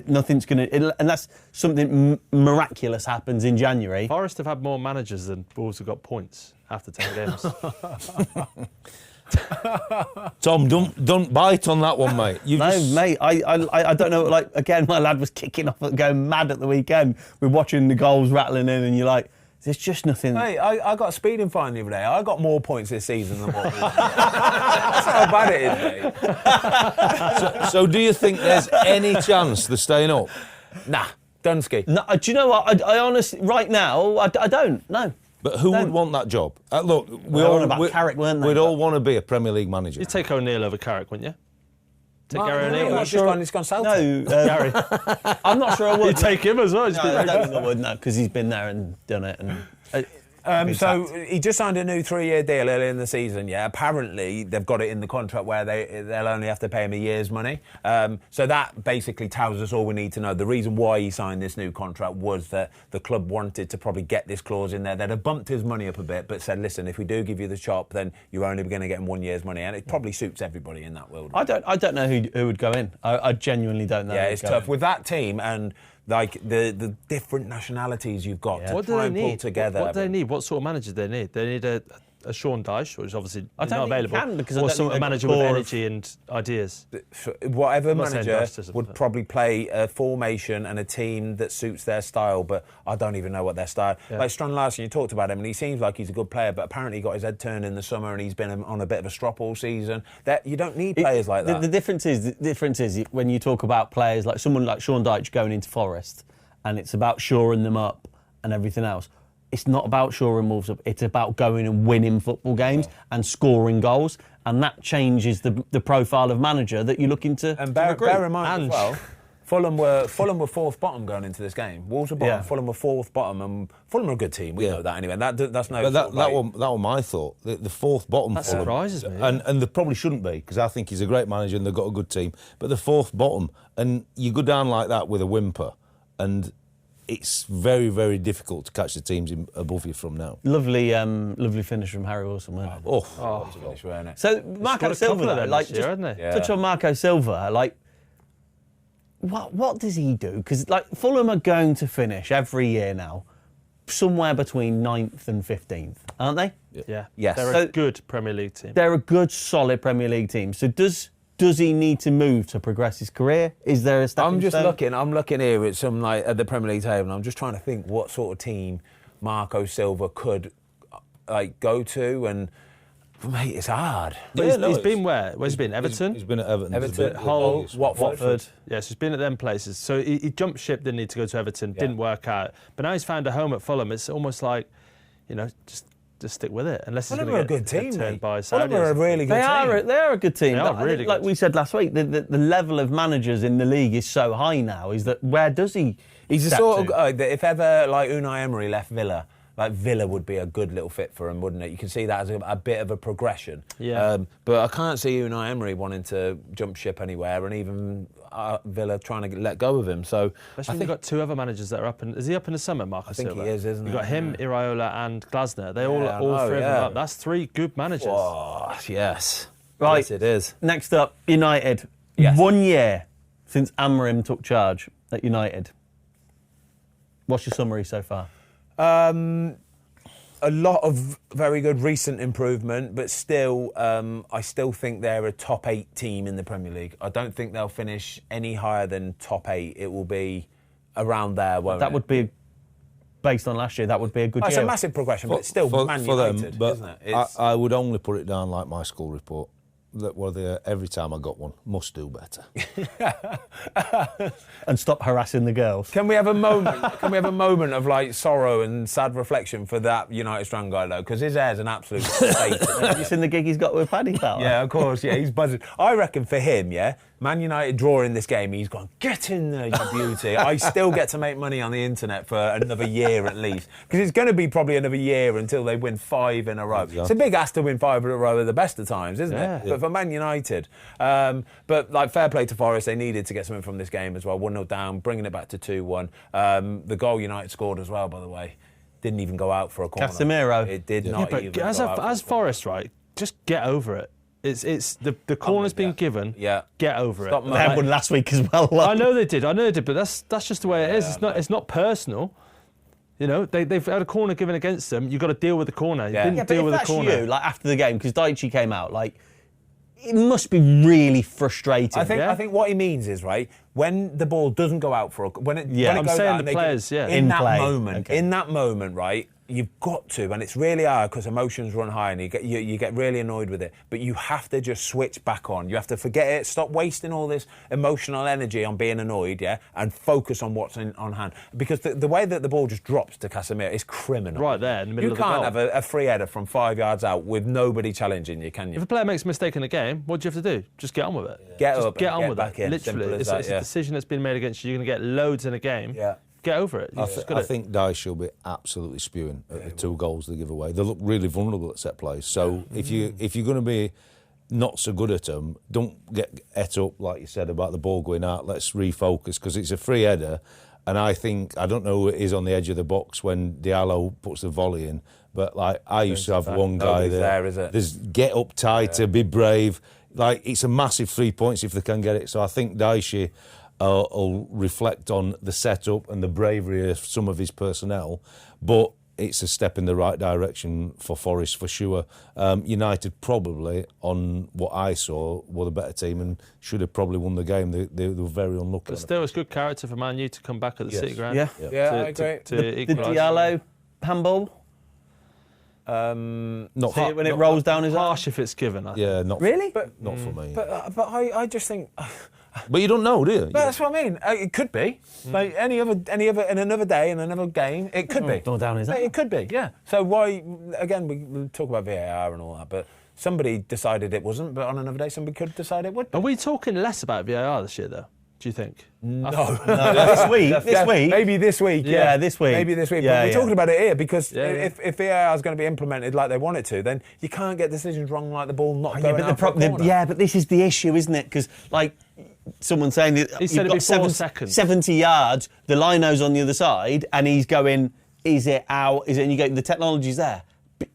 Nothing's going to, unless something miraculous happens in January. Forest have had more managers than Wolves have got points after 10 games. Tom, don't bite on that one, mate. Mate, I don't know. Like again, my lad was kicking off, going mad at the weekend. We're watching the goals rattling in, and you're like, there's just nothing. Hey, I got a speeding fine the other day. I got more points this season than what. That's how bad it is, mate. So do you think there's any chance they're staying up? Nah, Dunsky. No, do you know what? I honestly, right now, I don't. No. But who would want that job? Look, we'd all want to be a Premier League manager. You'd take O'Neill over Carrick, wouldn't you? Take Gary O'Neill. He's gone south. No, Gary. I'm not sure I would. You'd take him as well. No, I don't think I would, no, because he's been there and done it. So he just signed a new 3-year deal earlier in the season. Yeah, apparently they've got it in the contract where they'll only have to pay him a year's money. So that basically tells us all we need to know. The reason why he signed this new contract was that the club wanted to probably get this clause in there. They'd have bumped his money up a bit, but said, listen, if we do give you the chop, then you're only going to get him 1 year's money, and it probably suits everybody in that world. I don't know who would go in. I genuinely don't know. Yeah, it's tough with that team and. Like the different nationalities you've got to try and pull together. What do they need? What sort of manager do they need? They need a Sean Dyche, which obviously is not available, or a manager with energy and ideas. Whatever manager would probably play a formation and a team that suits their style, but I don't even know what their style. Yeah. Like Strand Larsen, you talked about him, and he seems like he's a good player, but apparently he got his head turned in the summer, and he's been on a bit of a strop all season. You don't need players like that. The difference is when you talk about players like someone like Sean Dyche going into Forest, and it's about shoring them up and everything else. It's not about shoring Wolves up. It's about going and winning football games and scoring goals, and that changes the profile of manager that you're looking to. And bear in mind as well, Fulham were fourth bottom going into this game. Wolves were bottom, Fulham were fourth bottom, and Fulham are a good team. We know that anyway. That's no. But that was my thought. The fourth bottom. That Fulham, surprises me. And they probably shouldn't be, because I think he's a great manager and they've got a good team. But the fourth bottom, and you go down like that with a whimper, and it's very, very difficult to catch the teams above you from now. Lovely finish from Harry Wilson, wasn't it? So Marco Silva, touch on Marco Silva, what does he do? Because like Fulham are going to finish every year now somewhere between 9th and 15th, aren't they? Yeah. Yes. They're a good Premier League team. They're a good, solid Premier League team. So does he need to move to progress his career? Is there a stepping stone? I'm looking here at some at the Premier League table, and I'm just trying to think what sort of team Marco Silva could go to, and mate, it's hard. But he's been where? Where's he been? Everton? He's been at Everton. Hull, Watford. Yes, he's been at them places. So he jumped ship, didn't need to go to Everton, didn't work out. But now he's found a home at Fulham. It's almost like, just stick with it. Unless he's going to get a good team, turned mate. by Fulham Saudi. are a really good team. They are a good team. They are I really think, like good. we said last week, the level of managers in the league is so high now. Is that where does he? He's the step sort of to? guy that if ever like Unai Emery left Villa, like Villa would be a good little fit for him, wouldn't it? You can see that as a bit of a progression. Yeah. But I can't see Unai Emery wanting to jump ship anywhere, and even Villa trying to let go of him. So I think you've got two other managers that are up. Is he up in the summer, Marco Silva? I think he is, isn't he? You've got him, Iraola and Glasner. They I all know, three of them yeah. up. That's three good managers. Oh, yes. Right. Yes, it is. Next up, United. Yes. 1 year since Amorim took charge at United. What's your summary so far? A lot of very good recent improvement, but still, I still think they're a top 8 team in the Premier League. I don't think they'll finish any higher than top 8. It will be around there, won't That it? would be, based on last year, that would be a good It's year. a massive progression, but it's still Man for United, them, but isn't it? It's, I would only put it down like my school report. That every time I got one, must do better. And stop harassing the girls. Can we have a moment? Can we have a moment of like sorrow and sad reflection for that United strong guy though? Because his hair's an absolute state. Have you seen the gig he's got with Paddy Power? Yeah, of course. Yeah, he's buzzing. I reckon for him, Man United drawing this game, he's gone, get in there, you beauty. I still get to make money on the internet for another year at least. Because it's going to be probably another year until they win 5 in a row. Exactly. It's a big ask to win 5 in a row at the best of times, isn't it? But for Man United. But like fair play to Forest, they needed to get something from this game as well. 1-0 down, bringing it back to 2-1. The goal United scored as well, by the way, didn't even go out for a corner. Casemiro. It did not but even go out. as Forest, right, just get over it. It's the corner's been given. Yeah. Get over Stop it. They had one last week as well. I know they did, but that's just the way it is. It's not personal. You know, they've had a corner given against them. You've got to deal with the corner. You didn't but deal if with the that's corner. you, like after the game, because Daichi came out, like it must be really frustrating. I think what he means is, right, when the ball doesn't go out for when it I'm goes saying out the and they players, can, yeah. in In that play. moment, Okay. in that moment, right, you've got to, and it's really hard because emotions run high and you get really annoyed with it, but you have to just switch back on. You have to forget it, stop wasting all this emotional energy on being annoyed, and focus on what's on hand. Because the way that the ball just drops to Casemiro is criminal. Right there in the middle of the goal. You can't have a free header from 5 yards out with nobody challenging you, can you? If a player makes a mistake in a game, what do you have to do? Just get on with it. Get Just up get and on get with back it. in. Literally, Simple as it's that, a decision that's been made against you. You're going to get loads in a game. Yeah. Get over it. I think Dyche will be absolutely spewing at the 2 goals they give away. They look really vulnerable at set plays. So if you're going to be not so good at them, don't get et up like you said about the ball going out. Let's refocus because it's a free header, and I don't know who it is on the edge of the box when Diallo puts the volley in. But like I used to have one guy Nobody's there, is it? There's get up tighter, be brave. Like it's a massive 3 points if they can get it. So I think Dyche will reflect on the setup and the bravery of some of his personnel, but it's a step in the right direction for Forest for sure. United probably, on what I saw, were the better team and should have probably won the game. They were very unlucky. But still, it's good character for Man U to come back at the City Ground. Yeah. Yeah, I agree. To the equalise. Diallo handball. Not See it when it rolls down his arm. Harsh if it's given. I think. Yeah, not Really? not for me. But I just think. But you don't know, do you? But that's what I mean. It could be like any other in another day in another game. It could be. Roll down his arm. It could be. Yeah. So why? Again, we talk about VAR and all that, but somebody decided it wasn't. But on another day, somebody could decide it would. Are we talking less about VAR this year, though? Do you think? No. This week. This week. Maybe this week. Yeah, this week. Maybe this week. Yeah, but we're talking about it here because Yeah, yeah. if VAR is going to be implemented like they want it to, then you can't get decisions wrong like the ball not going out for a corner. But this is the issue, isn't it? Because like someone saying that He said you've it'd got be 4 seconds. 70 yards, the lino's on the other side, and he's going, is it out? Is it? And you go, the technology's there. But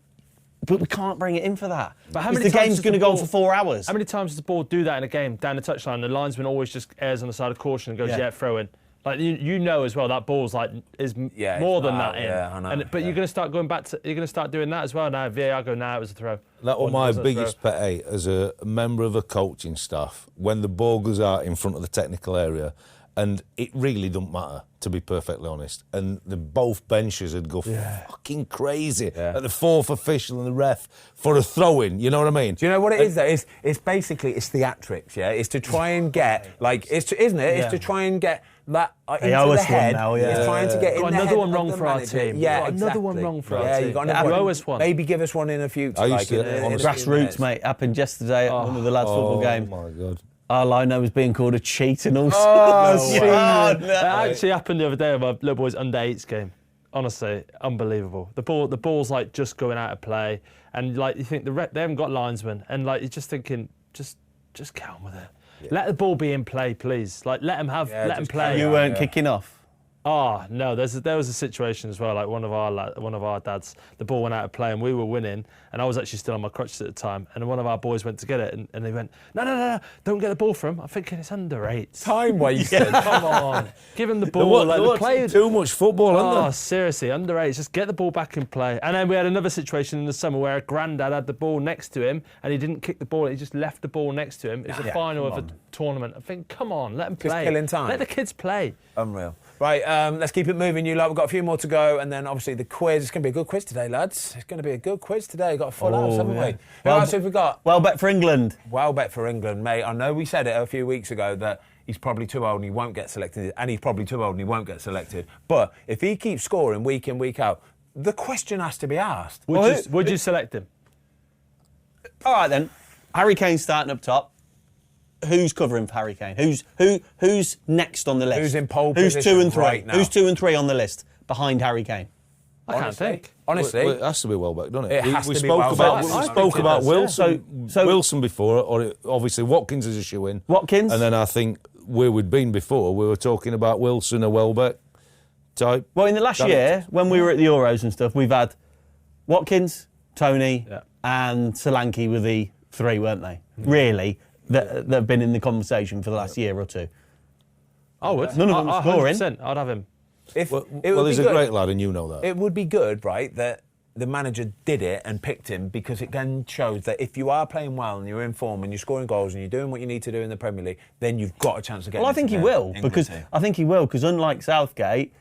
But we can't bring it in for that. But how Because many the times game's does going to the go on ball- for 4 hours. How many times does the ball do that in a game down the touchline? The linesman always just errs on the side of caution and goes, Yeah. throw in. Like you know as well that ball's like is Yeah, more it's than out, that in. yeah, I know, But yeah. you're going to start going back to. You're going to start doing that as well now. VAR go now it was a throw. That was Or my it wasn't a biggest throw. pet hate as a member of a coaching staff when the ball goes out in front of the technical area, and it really doesn't matter, to be perfectly honest. And both benches would go fucking crazy at the fourth official and the ref for a throw-in. You know what I mean? Do you know what it is though? It's basically theatrics, yeah? It's to try and get, isn't it? It's to try and get that into owe the us one head. now, yeah. It's trying to get in Got the another head one of wrong the for our manager. team. Yeah, Got another exactly. one wrong for our Yeah, team. you got Yeah, another you one. owe us one. Maybe give us one in the future. I used to- in a few Grassroots, minutes. mate. Happened yesterday at one of the lads' football games. Oh, my God. Our lino was being called a cheat and all Oh, sorts. no. That actually happened the other day at my little boy's under-8s game. Honestly, unbelievable. The ball's like just going out of play, and like you think they haven't got linesmen, and like you're just thinking, just get on with it. Let the ball be in play, please. Like let them just play. You weren't kicking off. Oh no, there was a situation as well. Like one of our dads, the ball went out of play and we were winning, and I was actually still on my crutches at the time. And one of our boys went to get it, and they went, no, don't get the ball from him. I'm thinking it's under-8s. Time wasted. Come on, give him the ball. They're Like the play. too much football, aren't Oh, they? seriously, under-8s. Just get the ball back in play. And then we had another situation in the summer where a granddad had the ball next to him, and he didn't kick the ball. He just left the ball next to him. It was the final of a tournament. I think, come on, let them play. killing time. Let the kids play. Unreal. Right, let's keep it moving, you lot. We've got a few more to go, and then obviously the quiz. It's going to be a good quiz today, lads. It's going to be a good quiz today. Got a full house, haven't we? Who else have we got? Welbeck for England. Welbeck for England, mate. I know we said it a few weeks ago that he's probably too old and he won't get selected, and he's probably too old and he won't get selected. But if he keeps scoring week in, week out, the question has to be asked. Would you select him? All right then. Harry Kane starting up top. Who's covering for Harry Kane? Who's next on the list? Who's in pole Who's position 2 and 3? right now? Who's 2 and 3 on the list behind Harry Kane? I can't think. Honestly, Well, it has to be Welbeck, doesn't it? It has we to be spoke Welbeck. about I we think spoke it about does, yeah. Wilson, So- Wilson before, or obviously Watkins is a shoe-in. Watkins? And then I think where we'd been before, we were talking about Wilson or Welbeck type. Well, in the last year, when we were at the Euros and stuff, we've had Watkins, Tony, and Solanke were the 3, weren't they? Really, that have been in the conversation for the last year or two. I would. None of them scoring. 100%, I'd have him. if, Well, it would he's be a good. great lad, and you know that. It would be good, right, that the manager did it and picked him, because it then shows that if you are playing well and you're in form and you're scoring goals and you're doing what you need to do in the Premier League, then you've got a chance to get. Well, I think he will, because unlike Southgate,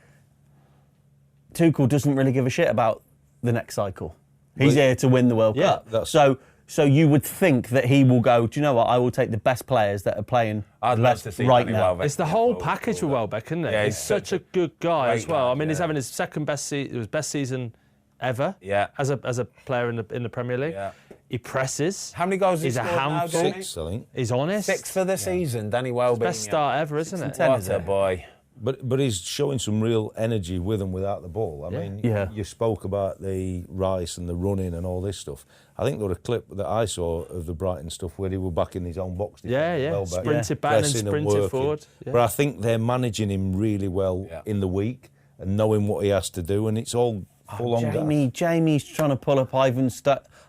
Tuchel doesn't really give a shit about the next cycle. He's here to win the World Cup. So you would think that he will go, do you know what, I will take the best players that are playing I'd love to see right Danny now. Welbeck. It's the whole package with Welbeck, isn't it? Yeah, he's such a good guy great as well. guy, I mean, he's yeah. having his second best season, his best season ever. Yeah. As a player in the Premier League. Yeah. He presses. How many goals He's has a he scored now, handful. Jamie? 6, I think. He's honest. 6 for the season, Danny Welbeck. Best start ever, isn't it? 10, What is a it? boy. But he's showing some real energy with and without the ball. I mean, Yeah. you spoke about the Rice and the running and all this stuff. I think there was a clip that I saw of the Brighton stuff where he was back in his own box. Yeah. Welbeck, Sprinted back and then pressing sprinted working. forward. Yeah. But I think they're managing him really well in the week and knowing what he has to do, and it's all full on. Jamie's trying to pull up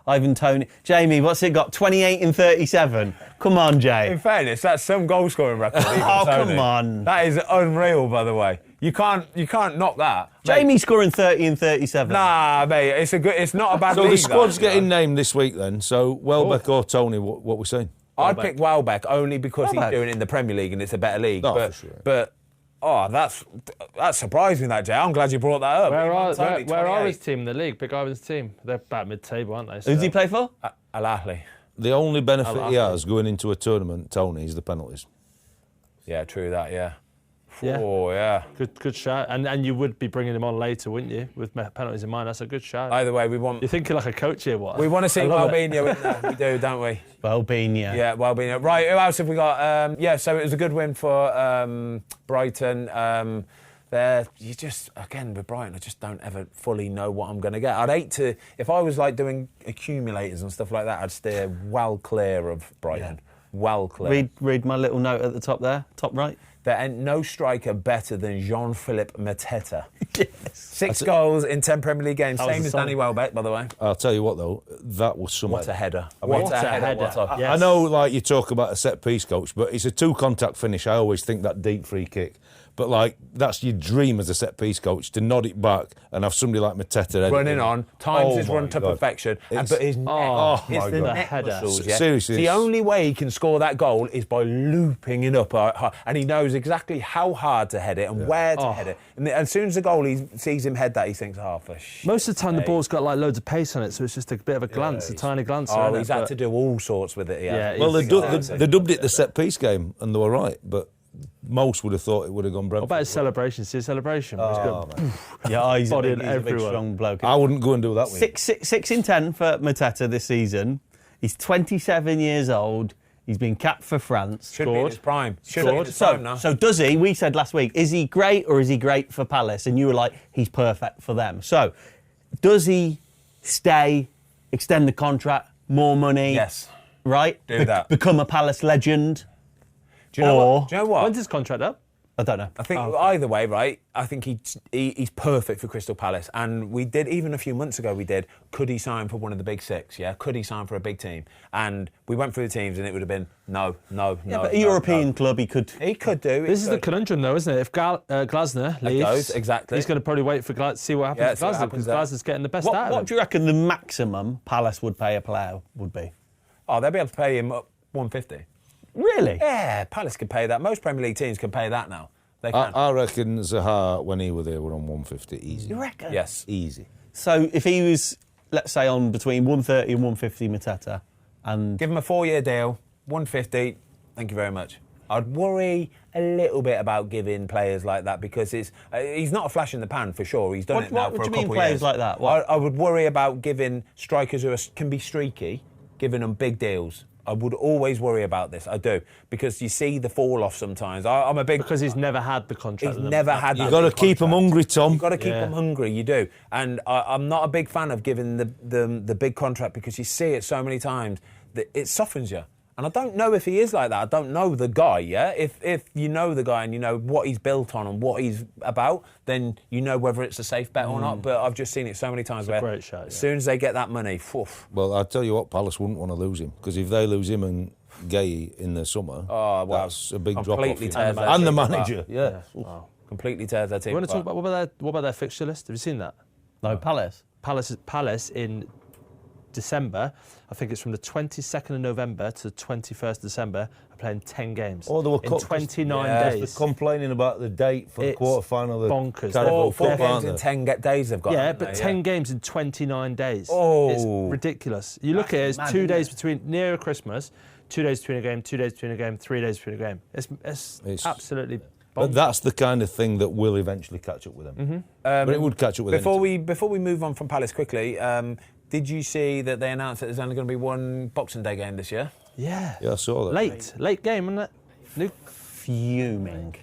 Ivan Toney. Jamie, what's it got? 28 and 37. Come on, Jay. In fairness, that's some goal scoring record. even Oh, Tony. come on. That is unreal, by the way. You can't knock that. Mate. Jamie scoring 30 and 37. Nah, mate, it's not a bad So league, the squad's that, getting named this week then. So Welbeck or Tony, what we're saying? I'd pick Welbeck only because Welbeck. he's doing it in the Premier League and it's a better league. Oh, but, for sure. but that surprised me, that, Jay. I'm glad you brought that up. Where are Tony, where are 28. his team in the league? Big Ivan's team. They're about mid-table, aren't they? Who does he play for? Al Ahly. The only benefit he has going into a tournament, Tony, is the penalties. Yeah, true that, yeah. Yeah. Oh, yeah. Good shout. And you would be bringing him on later, wouldn't you? With penalties in mind. That's a good shout. Either way, we want You're thinking like a coach here, what? to see I love it. Welbeck in there. We do, don't we? Wellbeing, yeah. Yeah, Welbeck. Right, who else have we got? So it was a good win for Brighton. You just, again, with Brighton, I just don't ever fully know what I'm going to get. I'd hate to, if I was like doing accumulators and stuff like that, I'd steer well clear of Brighton. Well clear. Read my little note at the top there, top right. there ain't no striker better than Jean-Philippe Mateta. Yes. 6 goals in 10 Premier League games, That was same the as song. Danny Welbeck, by the way. I'll tell you what, though, that was something. What a header. What a header. What a- Yeah. I know, like, you talk about a set-piece coach, but it's a 2-contact finish. I always think that deep free kick. But, like, that's your dream as a set-piece coach, to nod it back and have somebody like Mateta Running on, times his my run to God. perfection, It's- but his neck, my the God. neck Header. muscles, yeah? Seriously, The it's- only way he can score that goal is by looping it up, and he knows exactly how hard to head it and where to head it. And as soon as the goalie sees him head that, he thinks, for shit. Most of the time, the ball's got like loads of pace on it, so it's just a bit of a glance, a tiny glance. Oh, he's had to do all sorts with it. Yeah, Well, they He's- dubbed it the set-piece game, and they were right, but most would have thought it would have gone Brentford. What about his celebration? See his celebration? He's got Yeah, he's Body a and big, he's a big everywhere. strong bloke. I wouldn't go and do that with him. 6 in 10 for Mateta this season. He's 27 years old. He's been capped for France. Should be in his prime. Should be in his So, prime now. so does he? We said last week, is he great or is he great for Palace? And you were like, he's perfect for them. So, does he stay, extend the contract, more money? Yes. Right? Do that. Become a Palace legend? Do you know Or- what? Do you know what? When's his contract up? I don't know. I think either way, right? I think he's perfect for Crystal Palace. And we did, even a few months ago, could he sign for one of the big 6? Yeah, could he sign for a big team? And we went through the teams, and it would have been no. Yeah, but a European club, he could. He could do. This is the conundrum, though, isn't it? If Glasner leaves, goes, exactly. he's going to probably wait for see what happens Yeah, to see what Glasner, happens because there. Glasner's getting the best out of What him. do you reckon the maximum Palace would pay a player would be? Oh, they'll be able to pay him up 150. Really? Yeah, Palace can pay that. Most Premier League teams can pay that now. They can. I reckon Zaha, when he was there, were on 150 easy. You reckon? Yes. Easy. So if he was, let's say, on between 130 and 150 Mateta, and Give him a 4-year deal, 150. Thank you very much. I'd worry a little bit about giving players like that because he's not a flash in the pan for sure. He's done What- it now what for a do you mean couple players years. like that? What? I would worry about giving strikers who can be streaky, giving them big deals. I would always worry about this. I do because you see the fall off sometimes. I'm a big Because he's never had the contract. He's with them. never had. You've that got to big keep them contract. hungry, Tom. You've got to keep Yeah. them hungry. You do, and I'm not a big fan of giving the big contract because you see it so many times that it softens you. And I don't know if he is like that. I don't know the guy. Yeah, if you know the guy and you know what he's built on and what he's about, then you know whether it's a safe bet or not. But I've just seen it so many times where great shout, as yeah. soon as they get that money, poof. Well, I'll tell you what, Palace wouldn't want to lose him because if they lose him and Gay in the summer, Oh, wow. that's a big drop off. Completely for tears him. their And the team apart. manager, yeah. Completely tears their team You want to talk apart. about what about their fixture list? Have you seen that? no Palace. Palace in December, I think it's from the 22nd of November to the 21st of December, are playing 10 games. Oh, they were in cut- 29 They're days. complaining about the date for the It's quarter-final of the bonkers. Carabao Four Cup, games aren't in they? 10 days they've got. Yeah, haven't but they? 10 games in 29 days. Oh. It's ridiculous. You look at it, it's mad, 2 isn't days it? between, near Christmas, 2 days between a game, 2 days between a game, 3 days between a game. It's absolutely But that's the kind of thing that will eventually catch up with them. But it would catch up with Before them. we move on from Palace quickly, did you see that they announced that there's only going to be one Boxing Day game this year? Yeah. Yeah, I saw that. Late game, isn't it? Fuming.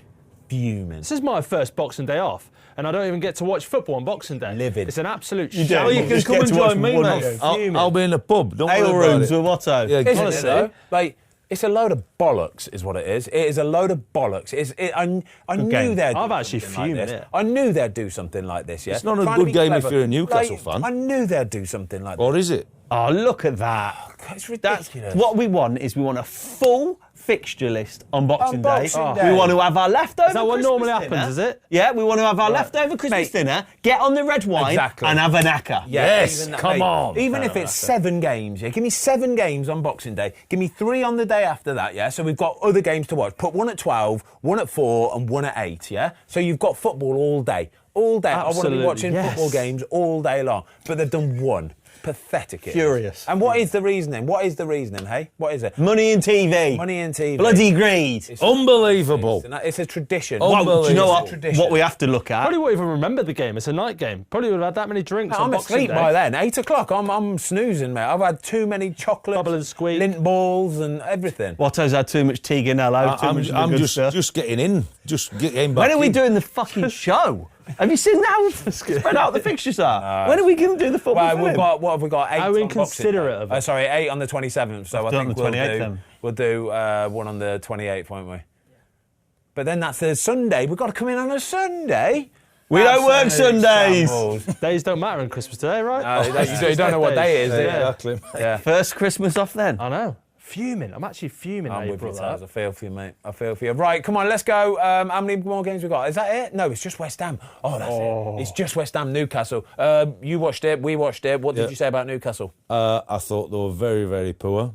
This is my first Boxing Day off, and I don't even get to watch football on Boxing Day. Livid. It's an absolute do. shame. Oh, you can Just come get and to watch join me, one mate. off. I'll be in the pub. Don't Ale worry about rooms it. with Watto. Yeah, Isn't Honestly. it though? Like, it's a load of bollocks, is what it is. It is a load of bollocks. I knew game. they'd do I've actually something like fuming this. it. I knew they'd do something like this, yeah? It's not a Trying to good be game if clever. you're a Newcastle Like, fan. I knew they'd do something like Or that. is it? Oh, look at that. It's That's ridiculous. what we want. Is we want a full fixture list on Boxing Day. Boxing Day. We want to have our leftover. Is that what Christmas normally dinner. happens, is it? Yeah, we want to have our leftover Christmas Mate. dinner, get on the red wine, Exactly. and have an acca. Yes, even that, come mate. on. Even if it's 7 games, yeah, give me 7 games on Boxing Day. Give me 3 on the day after that, yeah. So we've got other games to watch. Put 1 at 12, 1 at 4, and 1 at 8, yeah. So you've got football all day, all day. I want to Absolutely, be watching yes. football games all day long. But they've done 1. Pathetic. It is. Furious. And what is the reasoning? What is the reasoning? Hey, what is it? Money in TV. Money in TV. Bloody greed. Unbelievable. It's a tradition. Oh, Well, do you know what? Tradition. What we have to look at. Probably won't even remember the game. It's a night game. Probably would have had that many drinks on I'm Boxing asleep Day. by then. 8 o'clock. I'm snoozing, mate. I've had too many chocolates, Bubble and squeak. lint balls, and everything. Watto's had too much Tiganello, too much of the I'm good just stuff. getting in. Just getting back When are we in. doing the fucking show? Have you seen how spread out the fixtures are? When are we going to do the football Well, film? we've got what have we got? 8 How on Boxing inconsiderate Day. of it. Sorry, 8 on the 27th. So I do it on think the 28th then. we'll do one on the 28th, won't we? But then that's a Sunday. We've got to come in on a Sunday. We don't work Absolute Sundays. shambles. Days don't matter in Christmas today, right? You don't know what day it is. Yeah. Exactly. Yeah. First Christmas off then. I know. Fuming. I'm actually fuming now I'm you with you, brought that Taz. I up. feel for you, mate. I feel for you. Right, come on, let's go. How many more games we got? Is that it? No, it's just West Ham. Oh, that's it. It's just West Ham, Newcastle. You watched it. We watched it. What did you say about Newcastle? I thought they were very, very poor.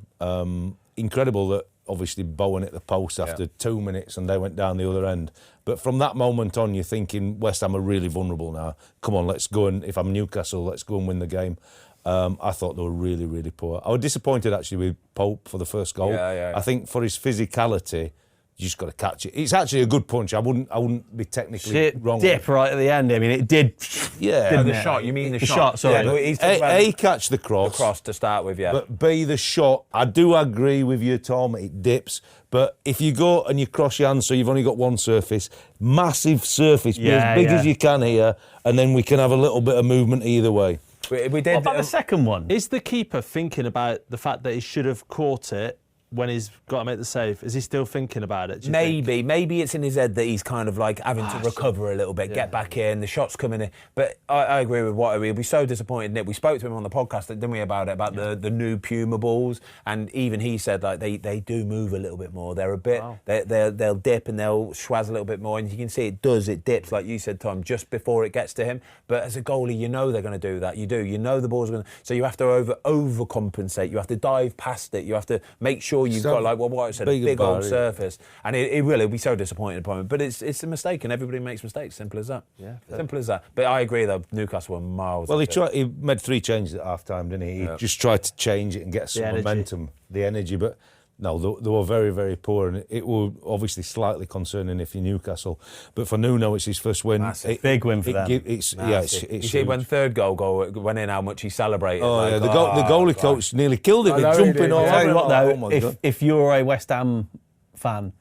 Incredible that obviously Bowen hit the post after 2 minutes and they went down the other end. But from that moment on, you're thinking West Ham are really vulnerable now. Come on, let's go and, if I'm Newcastle, let's go and win the game. I thought they were really, really poor. I was disappointed actually with Pope for the first goal. Yeah. I think for his physicality, you just got to catch it. It's actually a good punch. I wouldn't be technically wrong. Dip right at the end. I mean, it did. Yeah. The shot. You mean the shot? shot, sorry. Yeah, he's talking about A, catch the cross. the cross to start with, yeah. But B, the shot. I do agree with you, Tom. It dips. But if you go and you cross your hands, so you've only got one surface, massive surface, be as big as you can here, and then we can have a little bit of movement either way. We did. What about the second one? Is the keeper thinking about the fact that he should have caught it when he's got to make the save? Is he still thinking about it? Do you think? Maybe it's in his head that he's kind of like having to recover a little bit, get back in, the shot's coming in. But I agree with what he'll be so disappointed in it. We spoke to him on the podcast, didn't we, about it, about the new Puma balls, and even he said like they do move a little bit more. They're a bit, they'll dip and they'll schwaz a little bit more, and you can see it dips, like you said, Tom, just before it gets to him. But as a goalie, you know they're going to do that. You know the ball's going to, so you have to overcompensate. You have to dive past it. You have to make sure you've got, like what I said, a big old surface. And it will be so disappointed upon him. But it's a mistake, and everybody makes mistakes. Simple as that. Yeah. Simple as that. But I agree, though, Newcastle were miles. Well, he made 3 changes at half-time, didn't he? He just tried to change it and get some momentum, the energy. But no, they were very, very poor. And it will obviously slightly concerning if you're Newcastle. But for Nuno, it's his first win. Big win for them. It's you see when third goal went in, how much he celebrated. Oh, yeah, the goalie coach nearly killed him. Jumping all Tell you over. what, though, if you're a West Ham fan,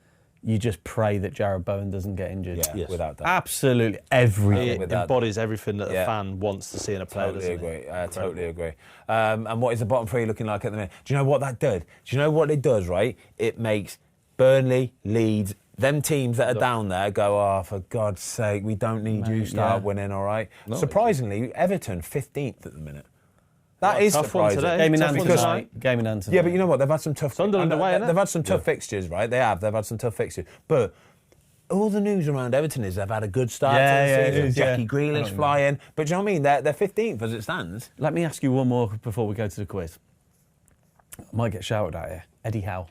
you just pray that Jarrod Bowen doesn't get injured. Yeah, yes. Without that. Absolutely everything. He embodies everything that a fan wants to see in a player, Totally doesn't agree. I totally agree. And what is the bottom three looking like at the minute? Do you know what that did? Do you know what it does, right? It makes Burnley, Leeds, them teams that are down there go, oh, for God's sake, we don't need you to start winning, all right? No, surprisingly, Everton, 15th at the minute. That is tough one surprising. today. Game in Tough hand one tonight. Game in hand tonight. Yeah, but you know what? They've had some tough. Sunderland away, innit? They've had some tough fixtures, right? They have. They've had some tough fixtures, but all the news around Everton is they've had a good start to the season. Jackie Grealish flying, but do you know what I mean? They're 15th as it stands. Let me ask you one more before we go to the quiz. I might get shouted at here. Eddie Howe.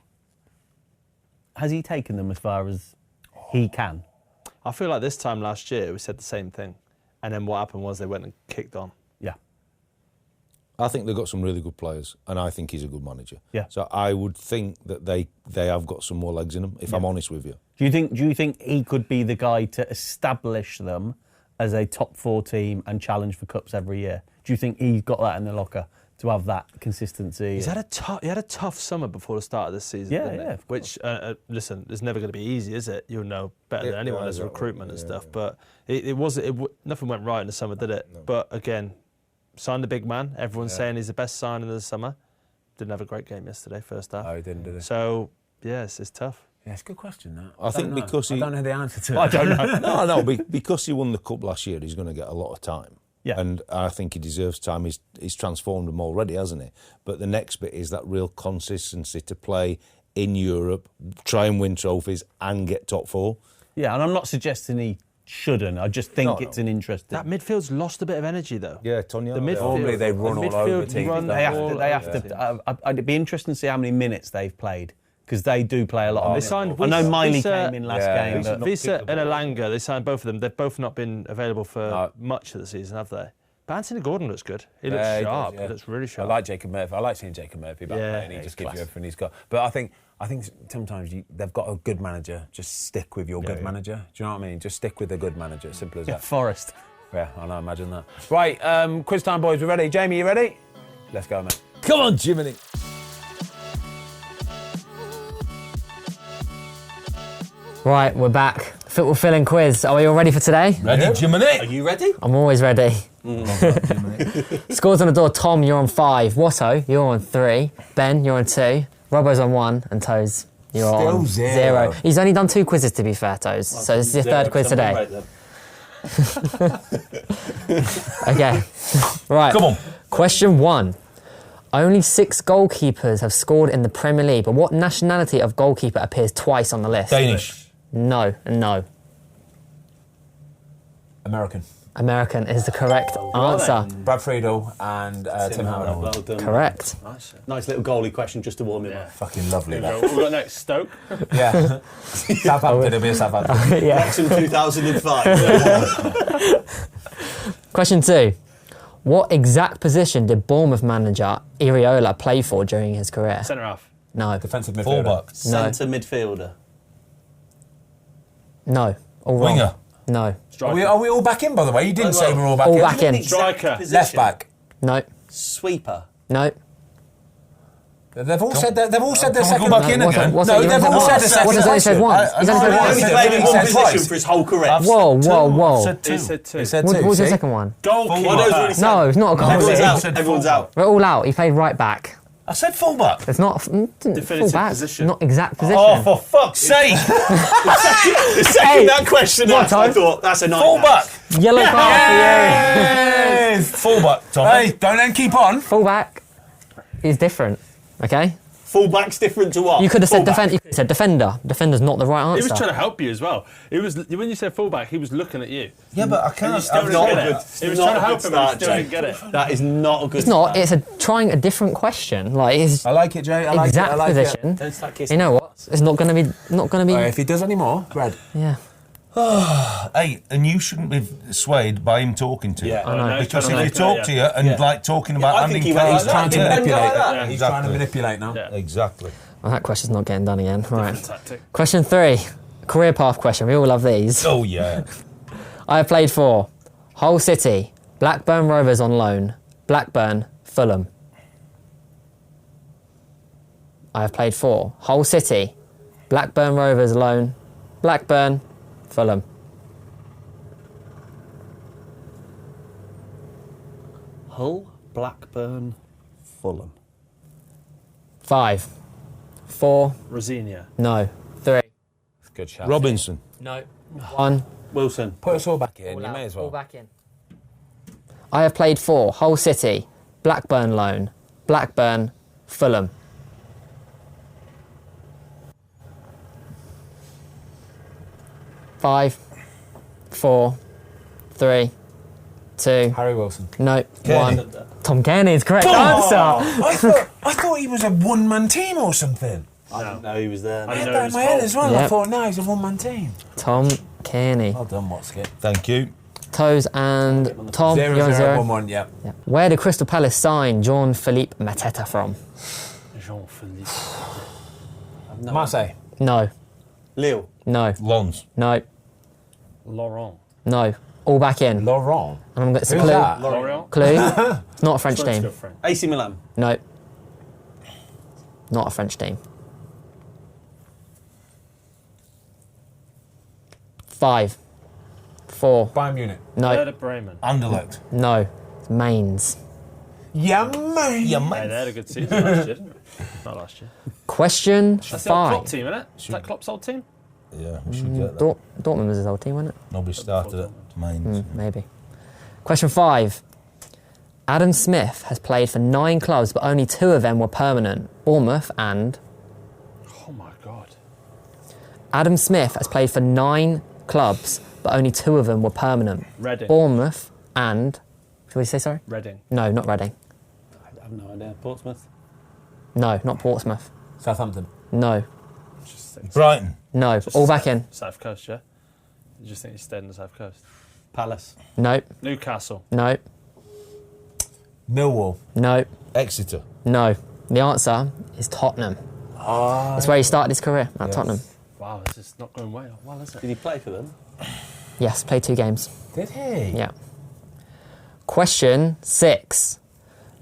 Has he taken them as far as he can? I feel like this time last year we said the same thing, and then what happened was they went and kicked on. Yeah. I think they've got some really good players, and I think he's a good manager. Yeah. So I would think that they have got some more legs in them, if I'm honest with you. Do you think he could be the guy to establish them as a top 4 team and challenge for cups every year? Do you think he's got that in the locker to have that consistency? He had a tough summer before the start of this season, didn't he? Of Which, listen, it's never going to be easy, is it? You'll know better than anyone as a recruitment and stuff. But nothing went right in the summer, did it? No. But again, signed the big man. Everyone's saying he's the best signing of the summer. Didn't have a great game yesterday, first half. Oh, he didn't, did he? So, yes, it's tough. Yeah, it's a good question, that. I think because he... I don't know the answer to it. I don't know. No, because he won the cup last year, he's going to get a lot of time. Yeah. And I think he deserves time. He's transformed them already, hasn't he? But the next bit is that real consistency to play in Europe, try and win trophies and get top 4. Yeah, and I'm not suggesting he shouldn't. I just think it's an interesting... That midfield's lost a bit of energy, though. Yeah, Tonya. The midfield, normally they run all over teams. They have to. It'd be interesting to see how many minutes they've played, because they do play a lot of minutes. I know Miley came in last game. But Visa and Elanga, they signed both of them. They've both not been available for much of the season, have they? But Anthony Gordon looks good. He looks sharp. He looks really sharp. I like Jacob Murphy. I like seeing Jacob Murphy back there, and he just gives you everything he's got. But I think sometimes they've got a good manager. Just stick with your good manager. Do you know what I mean? Just stick with the good manager. Simple as that. Forest. Yeah, I know. Imagine that. Right, quiz time, boys. We ready? Jamie, you ready? Let's go, mate. Come on, Jiminy. Right, we're back. Football filling quiz. Are we all ready for today? Ready, Jiminy? Are you ready? I'm always ready. Scores on the door. Tom, you're on 5. Watto, you're on 3. Ben, you're on 2. Robbo's on 1. And Toes, You're Still on zero. He's only done 2 quizzes, to be fair, Toes. So this is your third quiz today. Okay. Right. Come on. Question 1. Only 6 goalkeepers have scored in the Premier League, but what nationality of goalkeeper appears twice on the list? Danish. No and no. American. American is the correct answer. Brad Friedel and Tim Howard. Well done. Correct. Nice little goalie question just to warm him up. Fucking lovely. There That. we go. We've got next Stoke. Yeah. Southampton, it'll be a Southampton. Yeah. Wrexham 2005. Question 2. What exact position did Bournemouth manager Iriola play for during his career? Centre half. No. Defensive midfielder. Fullback. Centre midfielder. No. All wrong. Winger. No. Striker. Are we all back in, by the way? You didn't say we're all back All in. back in. Striker. Left back. No. Sweeper. No. They've all said that. They've all said their Can we second. go back in What's again? it? What's No, it? You they've only all said said once. the What has he second said once? question. He's only said I- once. I- He played in He one said position twice. for his whole career. Whoa, whoa, whoa. Said two. He said two. He said What two. was the see? second one? Goalkeeper. No, it's not a Everyone's goalie. out. said Everyone's fullback. out. We're all out. He played right back. I said fullback. It's not Definitive full back. position. Not exact position. Oh, for fuck's sake! The second Hey, that question what asked, I time? thought, that's a nightmare. Fullback. Yellow card Yes! Fullback, Tom. Hey, don't then keep on. for you. Full back is different. Okay. Fullback's different to what? You could have said Fullback. defend. You could have said defender. Defender's not the right He answer. was trying to help you as well. It was when you said fullback, he was looking at you. Yeah, but I And can't. you still I've didn't not- get a it. good- He was not trying to a help good him, and he start, still didn't Jake. get it. That is not a good It's not. start. It's trying a different question. Like it's I like it, Jay. I like exact it. I like position. it. Don't start kissing. You know what? It's not going to be. If he does any more, red. Yeah. Hey, and you shouldn't be swayed by him talking to you. Yeah. I know, Because trying if to he talked to you and Yeah. like talking about I handing think he went cards, like Trying to Yeah. manipulate. Yeah. Yeah. He's trying to manipulate now. Yeah. Exactly. Well, that question's not getting done again. Right. Tactic. Question 3. Career path question. We all love these. Oh yeah. I have played for Hull City, Blackburn Rovers on loan, Blackburn, Fulham. I have played for Hull City, Blackburn Rovers loan, Blackburn, Fulham. Hull, Blackburn, Fulham. 5, 4, Rosinia. no, 3, Good shot. Robinson. no, 1. Wilson. Put us all back in. You All may out, as well. all back in. I have played for Hull City, Blackburn loan, Blackburn, Fulham. Five, 4, 3, 2, Harry Wilson. no, Kearney. 1. Tom Kearney is correct answer. I thought he was a one-man team or something. I didn't know he was there. I I had know that he in was my head Hull. as well. I Yep. thought, no, he's a one-man team. Tom Kearney. Well done, Watskit. Thank you. Toes and Tom, 0-0, you're on 0. 1-1, yeah. Yeah. Where did Crystal Palace sign Jean-Philippe Mateta from? Jean-Philippe. Marseille. No, Lille. no, Lons. no, Laurent. no. All back in. Laurent. And I'm going to Who's clue. that? Laurent. Clue. It's not a French team. Girlfriend. AC Milan. No. Not a French team. 5, 4, Bayern Munich. no, Werder Bremen. Anderlecht. no. It's Mainz. Yeah, mate. Yeah, Hey, mate. they had a good season last year, didn't they? Not last year. Question That's the old Klopp 5. team, isn't it? Is that Klopp's old team? Yeah, we should get that. Dortmund was his old team, wasn't it? Nobody started at Mainz. Maybe. Question 5. Adam Smith has played for 9 clubs, but only 2 of them were permanent. Bournemouth and... Oh my God. Adam Smith has played for 9 clubs, but only 2 of them were permanent. Reading. Bournemouth and... Should we say sorry? Reading. No, not Reading. I have no idea. Portsmouth. No, not Portsmouth. Southampton. No, Just think Brighton. no. All back in. South Coast, yeah? You just think he stayed in the South Coast? Palace. No, Newcastle. no, Millwall. no, Exeter. no. The answer is Tottenham. That's where he started his career, at Tottenham. Wow, this is not going well, is it? Did he play for them? Yes, played 2 games. Did he? Yeah. Question 6.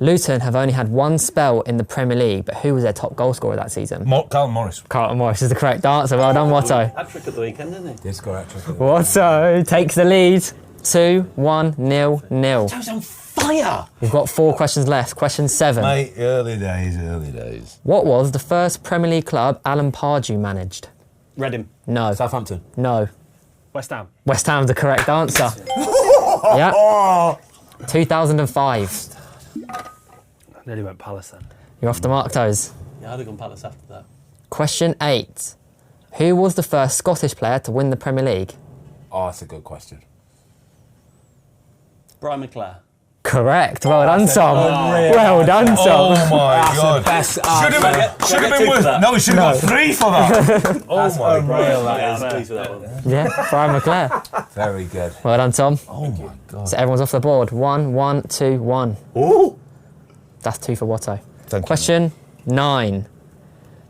Luton have only had 1 spell in the Premier League, but who was their top goal scorer that season? Callum Morris. Carlton Morris is the correct answer. Well done, Watto. Had trick at the weekend, didn't he? Did score actually. Watto takes the lead. 2-1, 0-0. Joe's on fire. We've got 4 questions left. Question 7. Mate, early days. What was the first Premier League club Alan Pardew managed? Reading. No. Southampton. No. West Ham. West Ham's the correct answer. Yeah. 2005. I nearly went Palace then. You're off the mark, Toes. Yeah, I'd have gone Palace after that. Question 8. Who was the first Scottish player to win the Premier League? Oh, that's a good question. Brian McClare. Correct. Well done, Tom. Well done, Tom. Oh my God. Best Should have been worth. No, he should have got 3 for that. Oh my God. Yeah, I was pleased with that one. Yeah, Brian McClare. Very good. Well done, Tom. Oh my God. So everyone's off the board. 1-1, 2-1. Oh. That's 2 for Watto. Thank you. Question 9.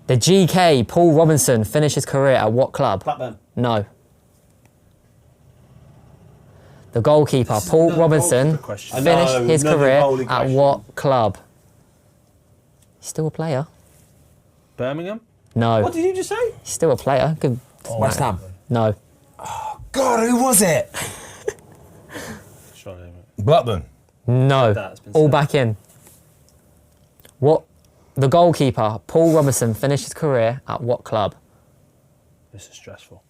The GK, Paul Robinson, finished his career at what club? Blackburn. No. The goalkeeper, Paul Robinson, question. finished his another career bowling at question. what club? He's still a player. Birmingham. No. What did you just say? He's still a player. Good. West Ham. No. God, who was it? Surely. Blackburn. No. That's been All said. back in. What? The goalkeeper, Paul Robinson, finished his career at what club? This is stressful.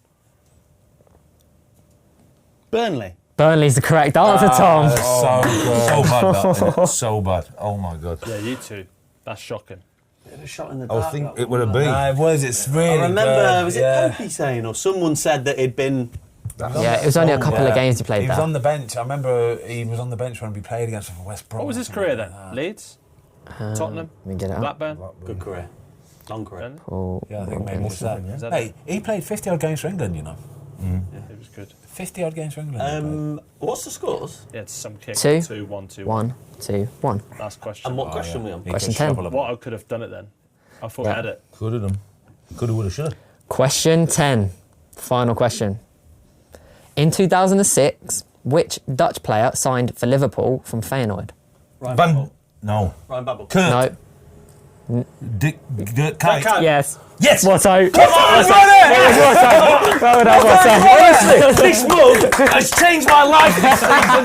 Burnley. Burnley's the correct answer, Tom. So good. So bad, that, innit? So bad. Oh my God. Yeah, you two. That's shocking. Bit of a shot in the I dark. think that it one. would have been. It was. It's really I remember, good. was it Pompey saying, or someone said that it'd been... Yeah, it was only a couple of games he played He was there. on the bench. I remember he was on the bench when we played against him for West Brom. What was his or something career like then? that. Leeds? Tottenham? Let me get it up. Blackburn? Good career. Long career. Burnley? Paul Yeah, I think maybe it's that. Is that Hey, he played 50 odd games for England, you know. Yeah, it was good. 50 odd games for England. What's the scores? Yeah, it's some kick. 2, 2-1, 2-1. 1, 2, 1. Last question. And what question we on? Question 10. What I could have done it then? I thought I had it. Could have done. Could have, would have, should have. Question 10. Final question. In 2006, which Dutch player signed for Liverpool from Feyenoord? Ryan Van. Babel. No. Ryan Babel. Kurt. No. Dick. Kite. Yes. Yes. Watto. Come on, Watto. Well done, Watto. Honestly, this mug has changed my life this season.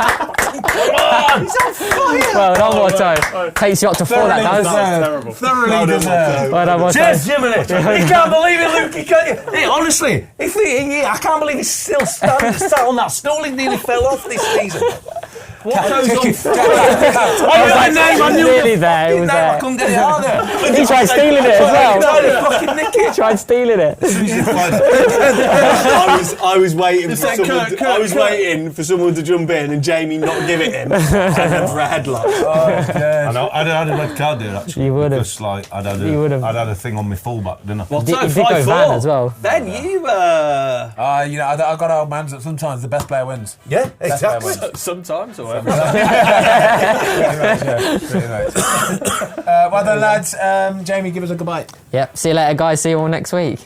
Come on. He's on fire. Well done, Watto. Takes you up to 4, that does. Terrible. Thoroughly deserved. Well done, Watto. Cheers, Jiminy. You can't believe it, Luke. You can't. Hey, honestly, I can't believe he's still sat on that stool. He nearly fell off this season. What goes on? I was nearly there. It was I there. couldn't get it harder. He tried stealing it as well. Fucking nick it. He tried stealing it. I was waiting for someone. I was waiting for someone to jump in and Jamie not give it him. And then for a headlock. I know. I'd had a red card there actually. You would have. Because like I'd had You would have. a thing on my fullback, didn't I? What's He did go van as well. Then you You know, I got old man that sometimes the best player wins. Yeah, Best player exactly. wins. Sometimes or Pretty much, yeah. Pretty much. Well done, lads. Jamie, give us a goodbye. Yep. See you later, guys. See you all next week.